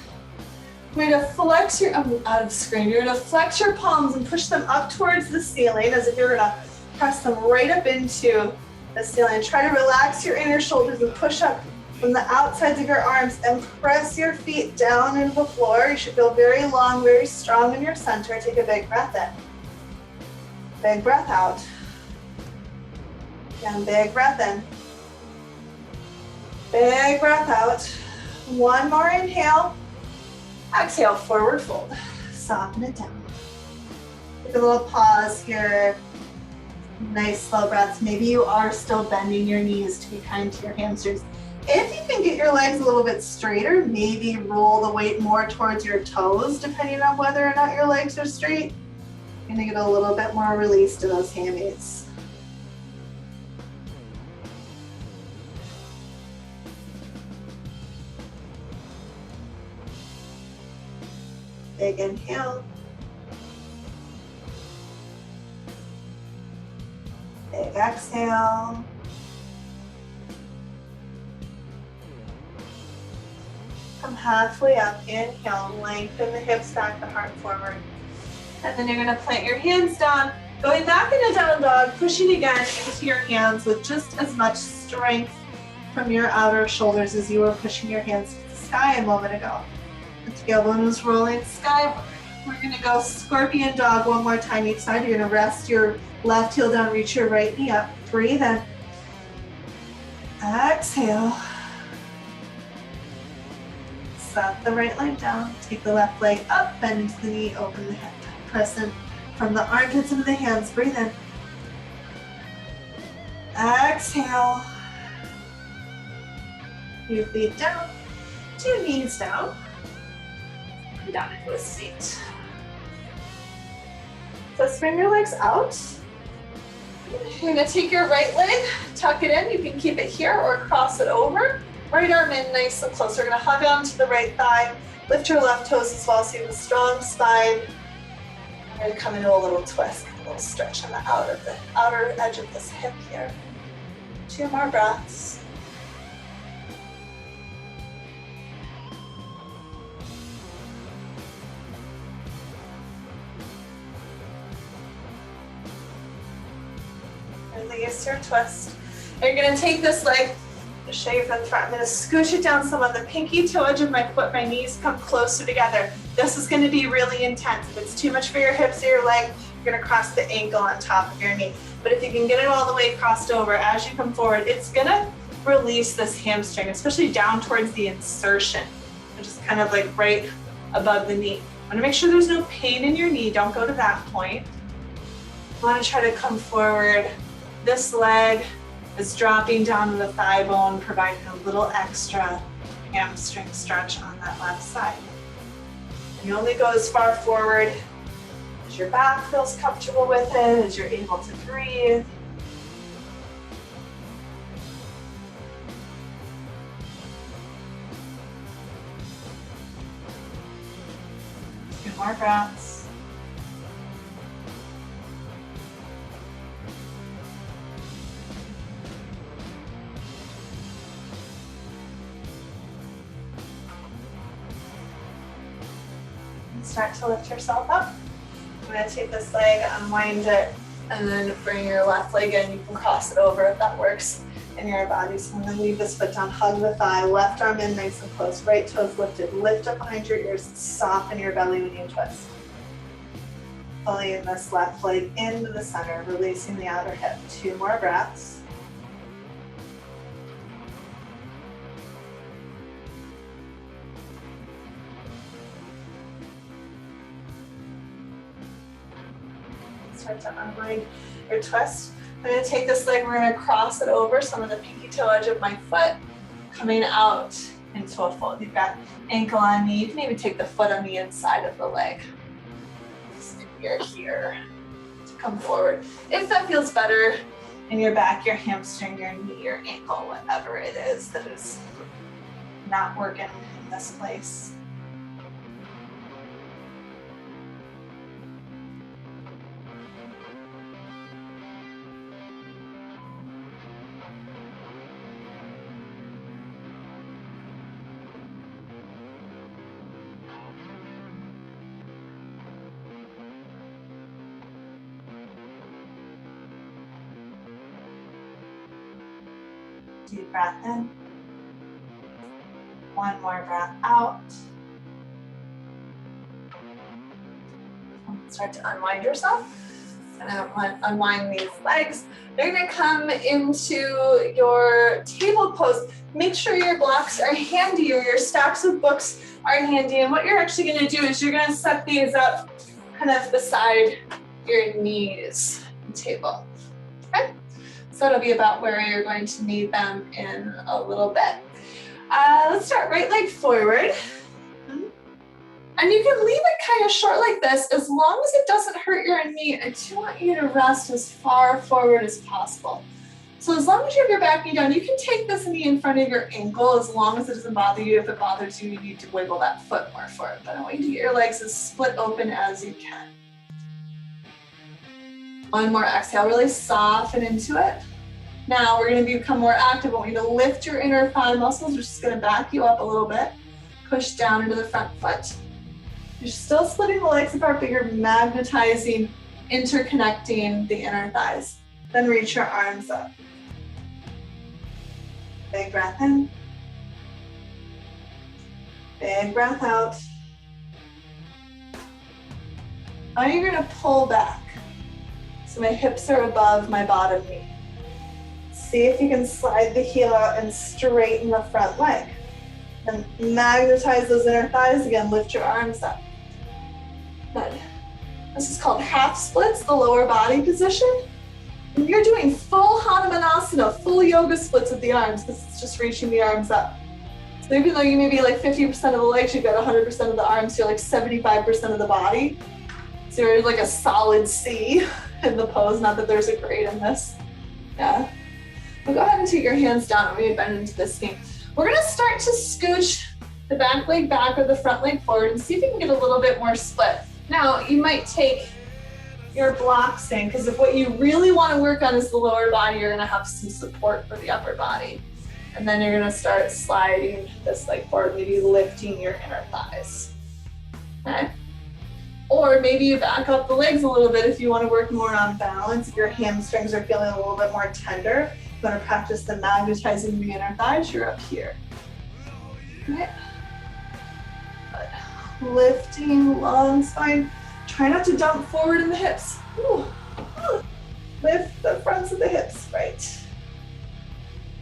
You're going to flex your, out of screen. You're going to flex your palms and push them up towards the ceiling as if you're going to press them right up into the ceiling. Try to relax your inner shoulders and push up from the outsides of your arms and press your feet down into the floor. You should feel very long, very strong in your center. Take a big breath in. Big breath out. Again, big breath in. Big breath out. One more inhale. Exhale, forward fold. Soften it down. Take a little pause here. Nice slow breaths. Maybe you are still bending your knees to be kind to your hamstrings. If you can get your legs a little bit straighter, maybe roll the weight more towards your toes, depending on whether or not your legs are straight. You're gonna get a little bit more release to those hammies. Big inhale. Big exhale. Come halfway up, inhale, lengthen the hips back, the heart forward. And then you're gonna plant your hands down Going back into down dog, pushing again into your hands with just as much strength from your outer shoulders as you were pushing your hands to the sky a moment ago. The tailbone is rolling skyward. We're gonna go scorpion dog one more time each side. You're gonna rest your left heel down, reach your right knee up. Breathe in. Exhale. Set the right leg down. Take the left leg up, bend into the knee, open the hip. Press in from the armpits into the hands. Breathe in. Exhale. Your feet down, 2 knees down, and down into a seat. So swing your legs out. You're gonna take your right leg, tuck it in. You can keep it here or cross it over. Right arm in nice and close. We're gonna hug onto the right thigh. Lift your left toes as well so you have a strong spine. We're gonna come into a little twist, a little stretch on the outer edge of this hip here. 2 more breaths. Release your twist. And you're gonna take this leg, show you from the front. I'm gonna scooch it down some on the pinky toe edge of my foot. My knees come closer together. This is gonna be really intense. If it's too much for your hips or your leg, you're gonna cross the ankle on top of your knee. But if you can get it all the way crossed over as you come forward, it's gonna release this hamstring, especially down towards the insertion, which is kind of like right above the knee. I wanna make sure there's no pain in your knee. Don't go to that point. I wanna try to come forward. This leg is dropping down to the thigh bone, providing a little extra hamstring stretch on that left side. You only go as far forward as your back feels comfortable with it, as you're able to breathe. A few more breaths. Start to lift yourself up. I'm going to take this leg, unwind it, and then bring your left leg in. You can cross it over if that works in your body. So I'm going to leave this foot down, hug the thigh, left arm in nice and close, right toes lifted. Lift up behind your ears, soften your belly when you twist. Pulling this left leg into the center, releasing the outer hip. 2 more breaths. Start to unwind your twist. I'm going to take this leg, we're going to cross it over some of the pinky toe edge of my foot, coming out into a fold. You've got ankle on knee. You can even take the foot on the inside of the leg. You're here to come forward. If that feels better in your back, your hamstring, your knee, your ankle, whatever it is that is not working in this place. Deep breath in. 1 more breath out. Start to unwind yourself. And unwind these legs. They're going to come into your table pose. Make sure your blocks are handy or your stacks of books are handy. And what you're actually going to do is you're going to set these up kind of beside your knees on the table. Okay? So it'll be about where you're going to need them in a little bit. Let's start right leg forward. And you can leave it kind of short like this as long as it doesn't hurt your knee. I do want you to rest as far forward as possible. So as long as you have your back knee down, you can take this knee in front of your ankle as long as it doesn't bother you. If it bothers you, you need to wiggle that foot more for it. But I want you to get your legs as split open as you can. 1 more exhale, really soften into it. Now we're going to become more active. I want you to lift your inner thigh muscles. We're just going to back you up a little bit. Push down into the front foot. You're still splitting the legs apart, but you're magnetizing interconnecting the inner thighs. Then reach your arms up. Big breath in. Big breath out. Now you're gonna pull back. So my hips are above my bottom knee. See if you can slide the heel out and straighten the front leg. And magnetize those inner thighs again, lift your arms up. Good. This is called half splits, the lower body position. And you're doing full Hanumanasana, full yoga splits with the arms. This is just reaching the arms up. So even though you may be like 50% of the legs, you've got 100% of the arms, you're like 75% of the body. So you're like a solid C in the pose, not that there's a grade in this. Yeah. Well, go ahead and take your hands down and we bend into this knee. We're gonna start to scooch the back leg back or the front leg forward and see if you can get a little bit more split. Now, you might take your blocks in, because if what you really wanna work on is the lower body, you're gonna have some support for the upper body. And then you're gonna start sliding this leg forward, maybe lifting your inner thighs, okay? Or maybe you back up the legs a little bit if you wanna work more on balance, if your hamstrings are feeling a little bit more tender. You want to practice the magnetizing the inner thighs, you're up here. Okay. Good. Lifting, long spine. Try not to dump forward in the hips. Ooh. Ooh. Lift the fronts of the hips, right.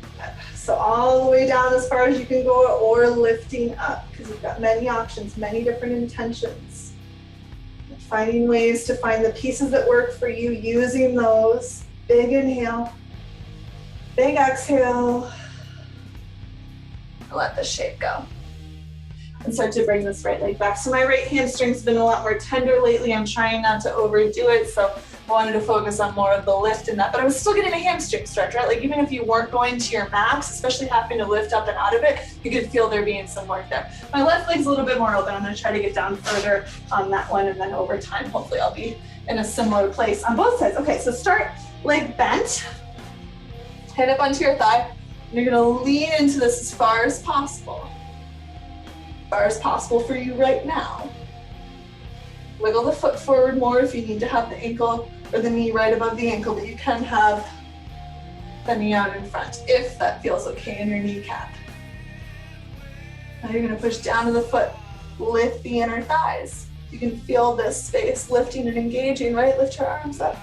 Good. So all the way down as far as you can go, or lifting up, because you've got many options, many different intentions. Finding ways to find the pieces that work for you, using those. Big inhale. Big exhale. Let the shape go. And start to bring this right leg back. So my right hamstring's been a lot more tender lately. I'm trying not to overdo it. So I wanted to focus on more of the lift in that, but I was still getting a hamstring stretch, right? Like even if you weren't going to your max, especially having to lift up and out of it, you could feel there being some work there. My left leg's a little bit more open. I'm gonna try to get down further on that one, and then over time, hopefully I'll be in a similar place on both sides. Okay, so start leg bent. Head up onto your thigh, and you're gonna lean into this as far as possible. As far as possible for you right now. Wiggle the foot forward more if you need to have the ankle or the knee right above the ankle, but you can have the knee out in front if that feels okay in your kneecap. Now you're gonna push down to the foot, lift the inner thighs. You can feel this space lifting and engaging, right? Lift your arms up.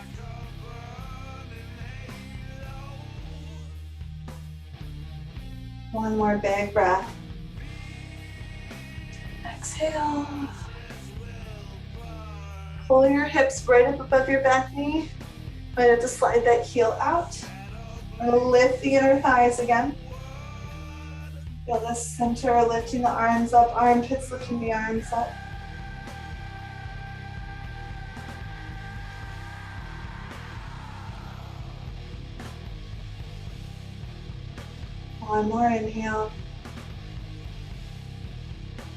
One more big breath. Exhale. Pull your hips right up above your back knee. Might have to slide that heel out. Lift the inner thighs again. Feel the center lifting the arms up, armpits lifting the arms up. One more inhale.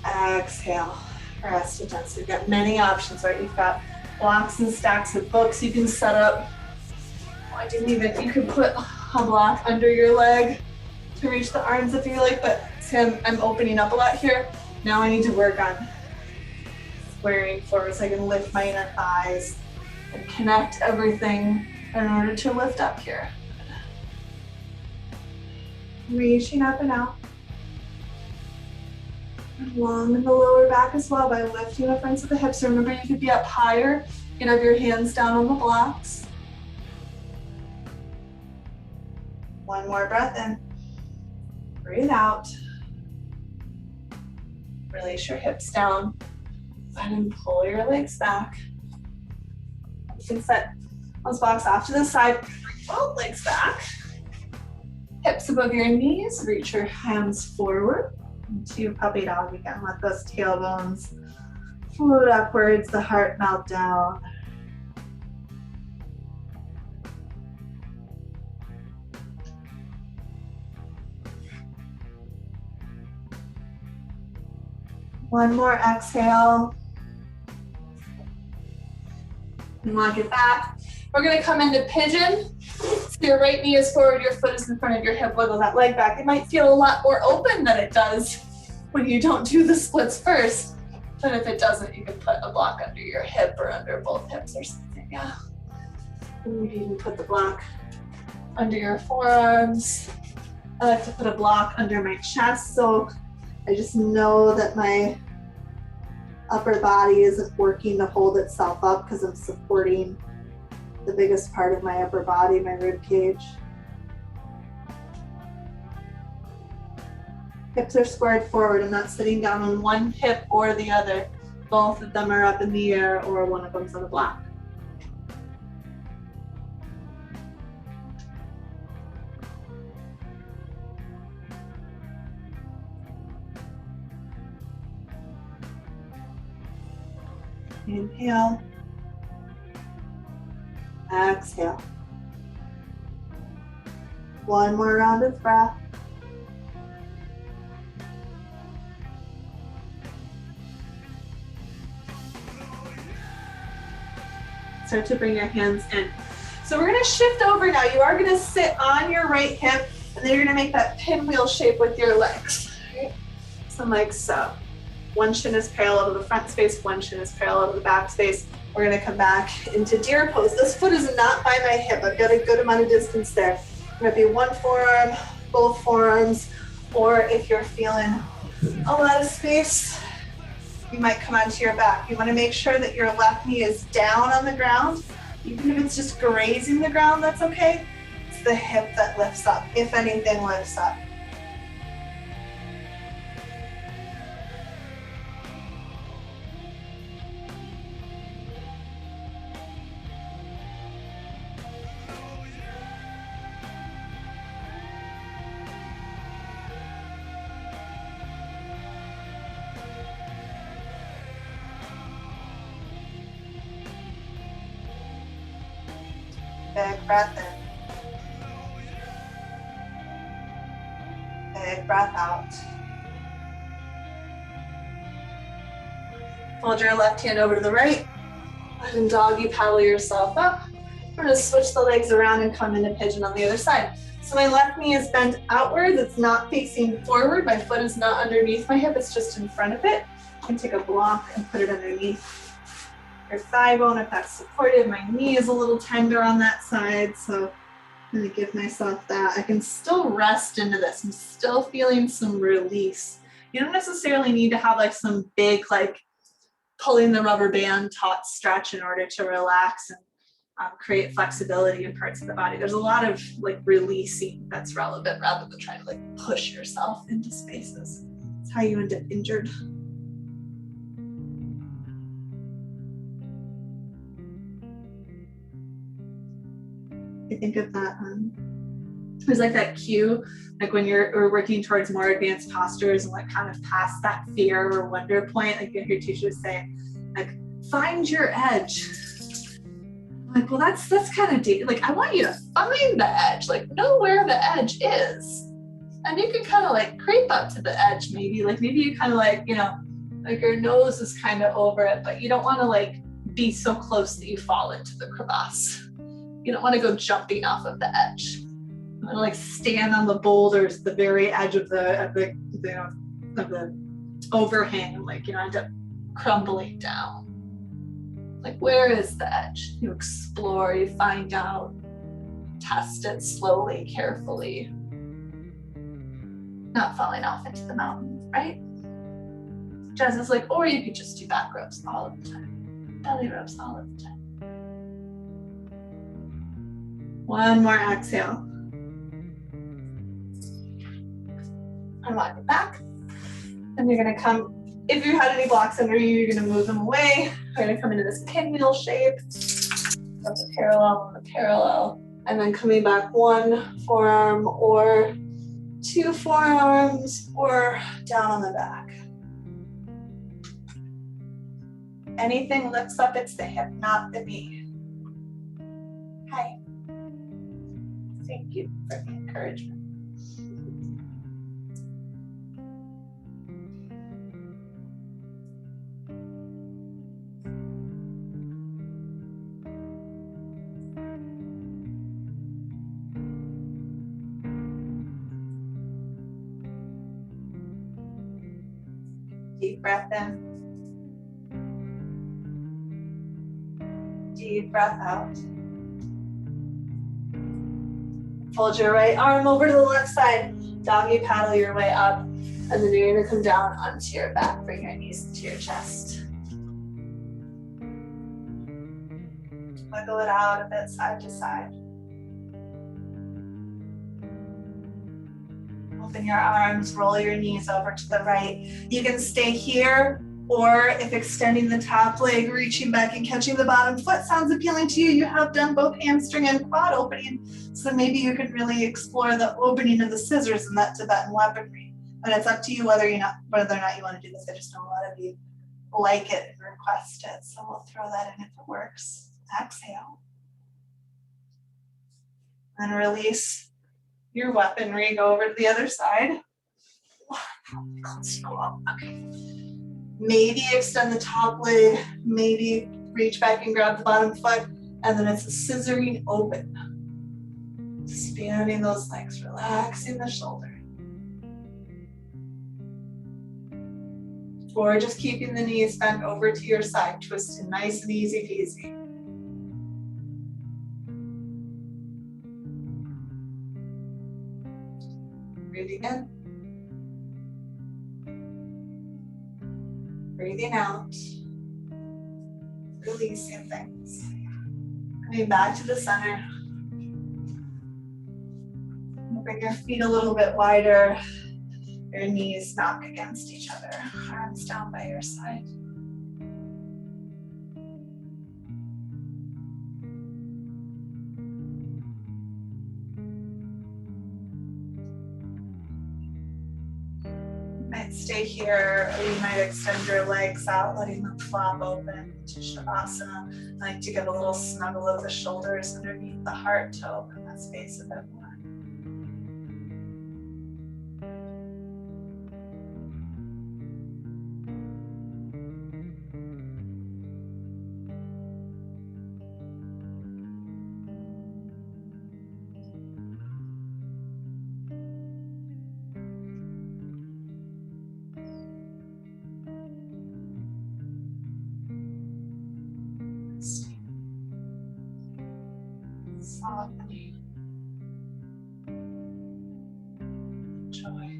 Exhale. Rest again. So you've got many options, right? You've got blocks and stacks of books you can set up. Oh, I didn't even, you could put a block under your leg to reach the arms if you like, but see, I'm opening up a lot here. Now I need to work on squaring forward so I can lift my inner thighs and connect everything in order to lift up here. Reaching up and out. And long in the lower back as well by lifting the fronts of the hips. Remember, you could be up higher. You can have your hands down on the blocks. One more breath in. Breathe out. Release your hips down. And then pull your legs back. You can set those blocks off to the side. Bring both legs back. Hips above your knees, reach your hands forward into puppy dog again. Let those tailbones float upwards, the heart melt down. One more exhale. And lock it back. We're gonna come into pigeon. So your right knee is forward, your foot is in front of your hip, wiggle that leg back. It might feel a lot more open than it does when you don't do the splits first. But if it doesn't, you can put a block under your hip or under both hips or something. Yeah. Maybe you can put the block under your forearms. I like to put a block under my chest so I just know that my upper body isn't working to hold itself up because I'm supporting the biggest part of my upper body, my rib cage. Hips are squared forward. I'm not sitting down on one hip or the other. Both of them are up in the air or one of them's on a block. Inhale. Exhale. One more round of breath. Start to bring your hands in. So we're gonna shift over now. You are gonna sit on your right hip, and then you're gonna make that pinwheel shape with your legs. Right? So like so. One shin is parallel to the front space, one shin is parallel to the back space. We're gonna come back into deer pose. This foot is not by my hip. I've got a good amount of distance there. It might be one forearm, both forearms, or if you're feeling a lot of space, you might come onto your back. You wanna make sure that your left knee is down on the ground. Even if it's just grazing the ground, that's okay. It's the hip that lifts up, if anything lifts up. Big breath in. Big breath out. Fold your left hand over to the right. And doggy paddle yourself up. We're gonna switch the legs around and come into pigeon on the other side. So my left knee is bent outwards. It's not facing forward. My foot is not underneath my hip. It's just in front of it. I can take a block and put it underneath your thigh bone if that's supported. My knee is a little tender on that side, so I'm gonna give myself that. I can still rest into this. I'm still feeling some release. You don't necessarily need to have like some big like pulling the rubber band taut stretch in order to relax and create flexibility in parts of the body. There's a lot of like releasing that's relevant rather than trying to like push yourself into spaces. It's how you end up injured. I think of that, there's like that cue, like when you're working towards more advanced postures and like kind of past that fear or wonder point, like you hear teachers say, like, find your edge. Like, well, that's kind of deep. Like, I want you to find the edge, like know where the edge is. And you can kind of like creep up to the edge maybe, like maybe you kind of like, you know, like your nose is kind of over it, but you don't want to like be so close that you fall into the crevasse. You don't want to go jumping off of the edge. You want to like stand on the boulders, the very edge of the overhang, like, you know, end up crumbling down. Like, where is the edge? You explore, you find out, test it slowly, carefully. Not falling off into the mountain, right? Jazz is like, or you could just do back rubs all of the time, belly rubs all of the time. One more exhale. Come on your back. And you're gonna come, if you had any blocks under you, you're gonna move them away. You're gonna come into this pinwheel shape. Up a parallel and a parallel. And then coming back one forearm or two forearms or down on the back. Anything lifts up, it's the hip, not the knee. Hi. Thank you for the encouragement. Deep breath in. Deep breath out. Fold your right arm over to the left side. Doggy paddle your way up. And then you're gonna come down onto your back. Bring your knees into your chest. Wiggle it out a bit side to side. Open your arms, roll your knees over to the right. You can stay here, or if extending the top leg, reaching back and catching the bottom foot sounds appealing to you, you have done both hamstring and quad opening. So maybe you could really explore the opening of the scissors in that Tibetan weaponry. And it's up to you whether or not you want to do this. I just know a lot of you like it and request it. So we'll throw that in if it works. Exhale. And release your weaponry. Go over to the other side. Okay. Maybe extend the top leg. Maybe reach back and grab the bottom foot. And then it's a scissoring open. Expanding those legs, relaxing the shoulder. Or just keeping the knees bent over to your side, twisting nice and easy peasy. Breathing in. Breathing out. Releasing things. Coming back to the center. Bring your feet a little bit wider. Your knees knock against each other. Arms down by your side. You might stay here, or you might extend your legs out, letting them flop open to Shavasana. I like to give a little snuggle of the shoulders underneath the heart to open that space a bit more. Softening. Joy.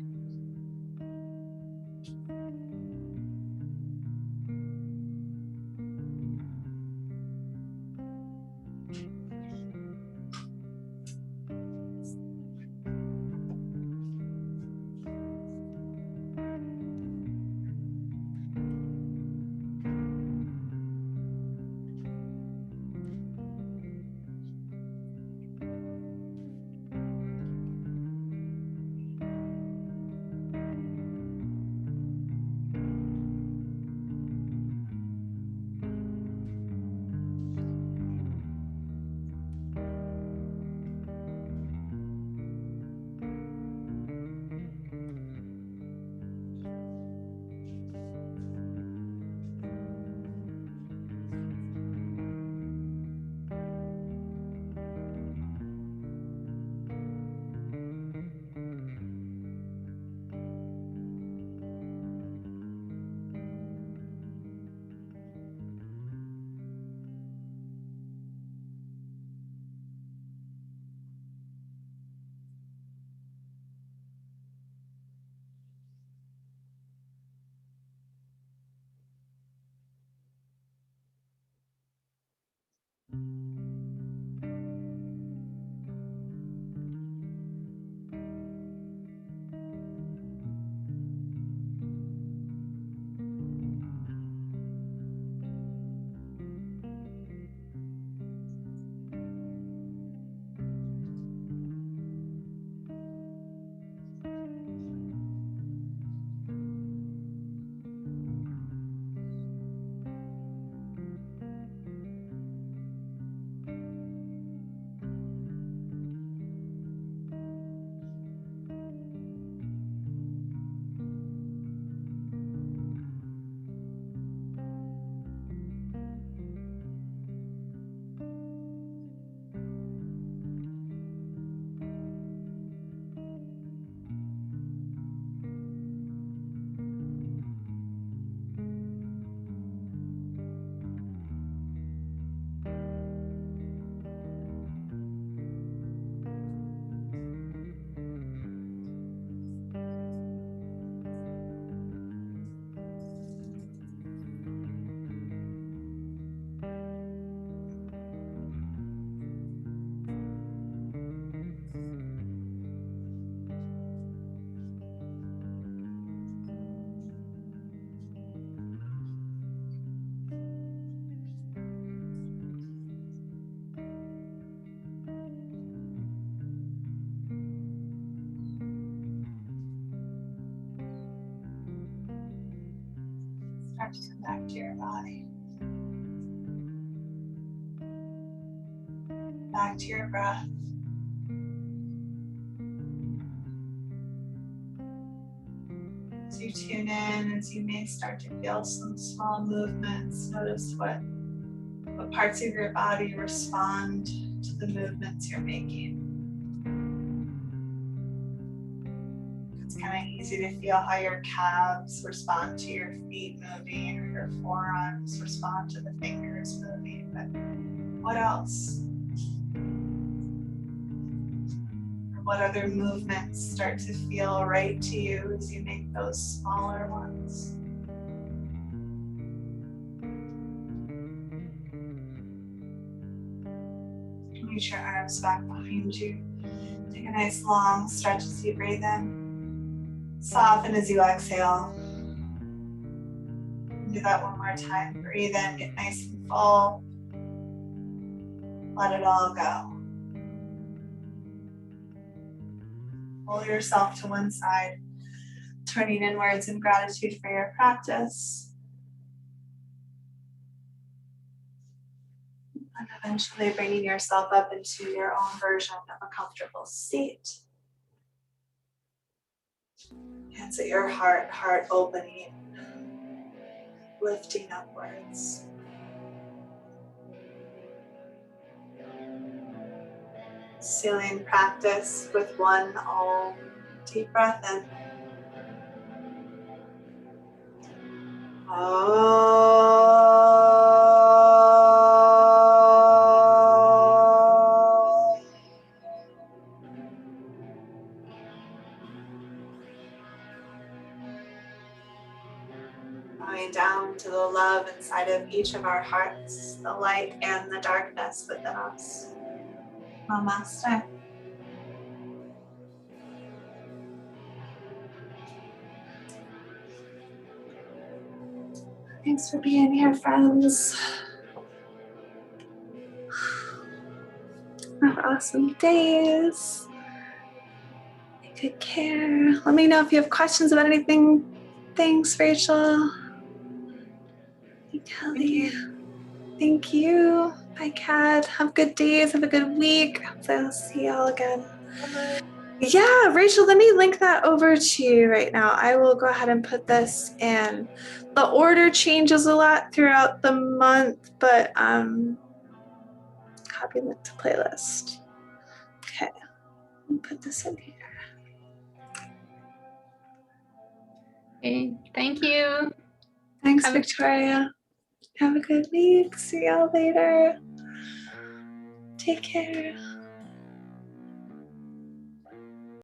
start to come back to your body. Back to your breath. As you tune in, as you may start to feel some small movements, notice what parts of your body respond to the movements you're making. It's kind of easy to feel how your calves respond to your feet moving, or your forearms respond to the fingers moving, but what else? Or what other movements start to feel right to you as you make those smaller ones? Reach your arms back behind you. Take a nice long stretch as you breathe in. Soften as you exhale. Do that one more time. Breathe in, get nice and full. Let it all go. Pull yourself to one side, turning inwards in gratitude for your practice. And eventually bringing yourself up into your own version of a comfortable seat. Hands at your heart, heart opening, lifting upwards. Sealing practice with one Om. Deep breath in. Going down to the love inside of each of our hearts, the light and the darkness within us. Namaste. Thanks for being here, friends. Have awesome days. Take good care. Let me know if you have questions about anything. Thanks, Rachel. Hey, Kelly. Thank you. Bye, Kat. Have good days. Have a good week. I'll see y'all again. Yeah, Rachel, let me link that over to you right now. I will go ahead and put this in. The order changes a lot throughout the month, but copy link to playlist. Okay, I'll put this in here. Okay, thank you. Thanks, Victoria. Have a good week. See y'all later. Take care.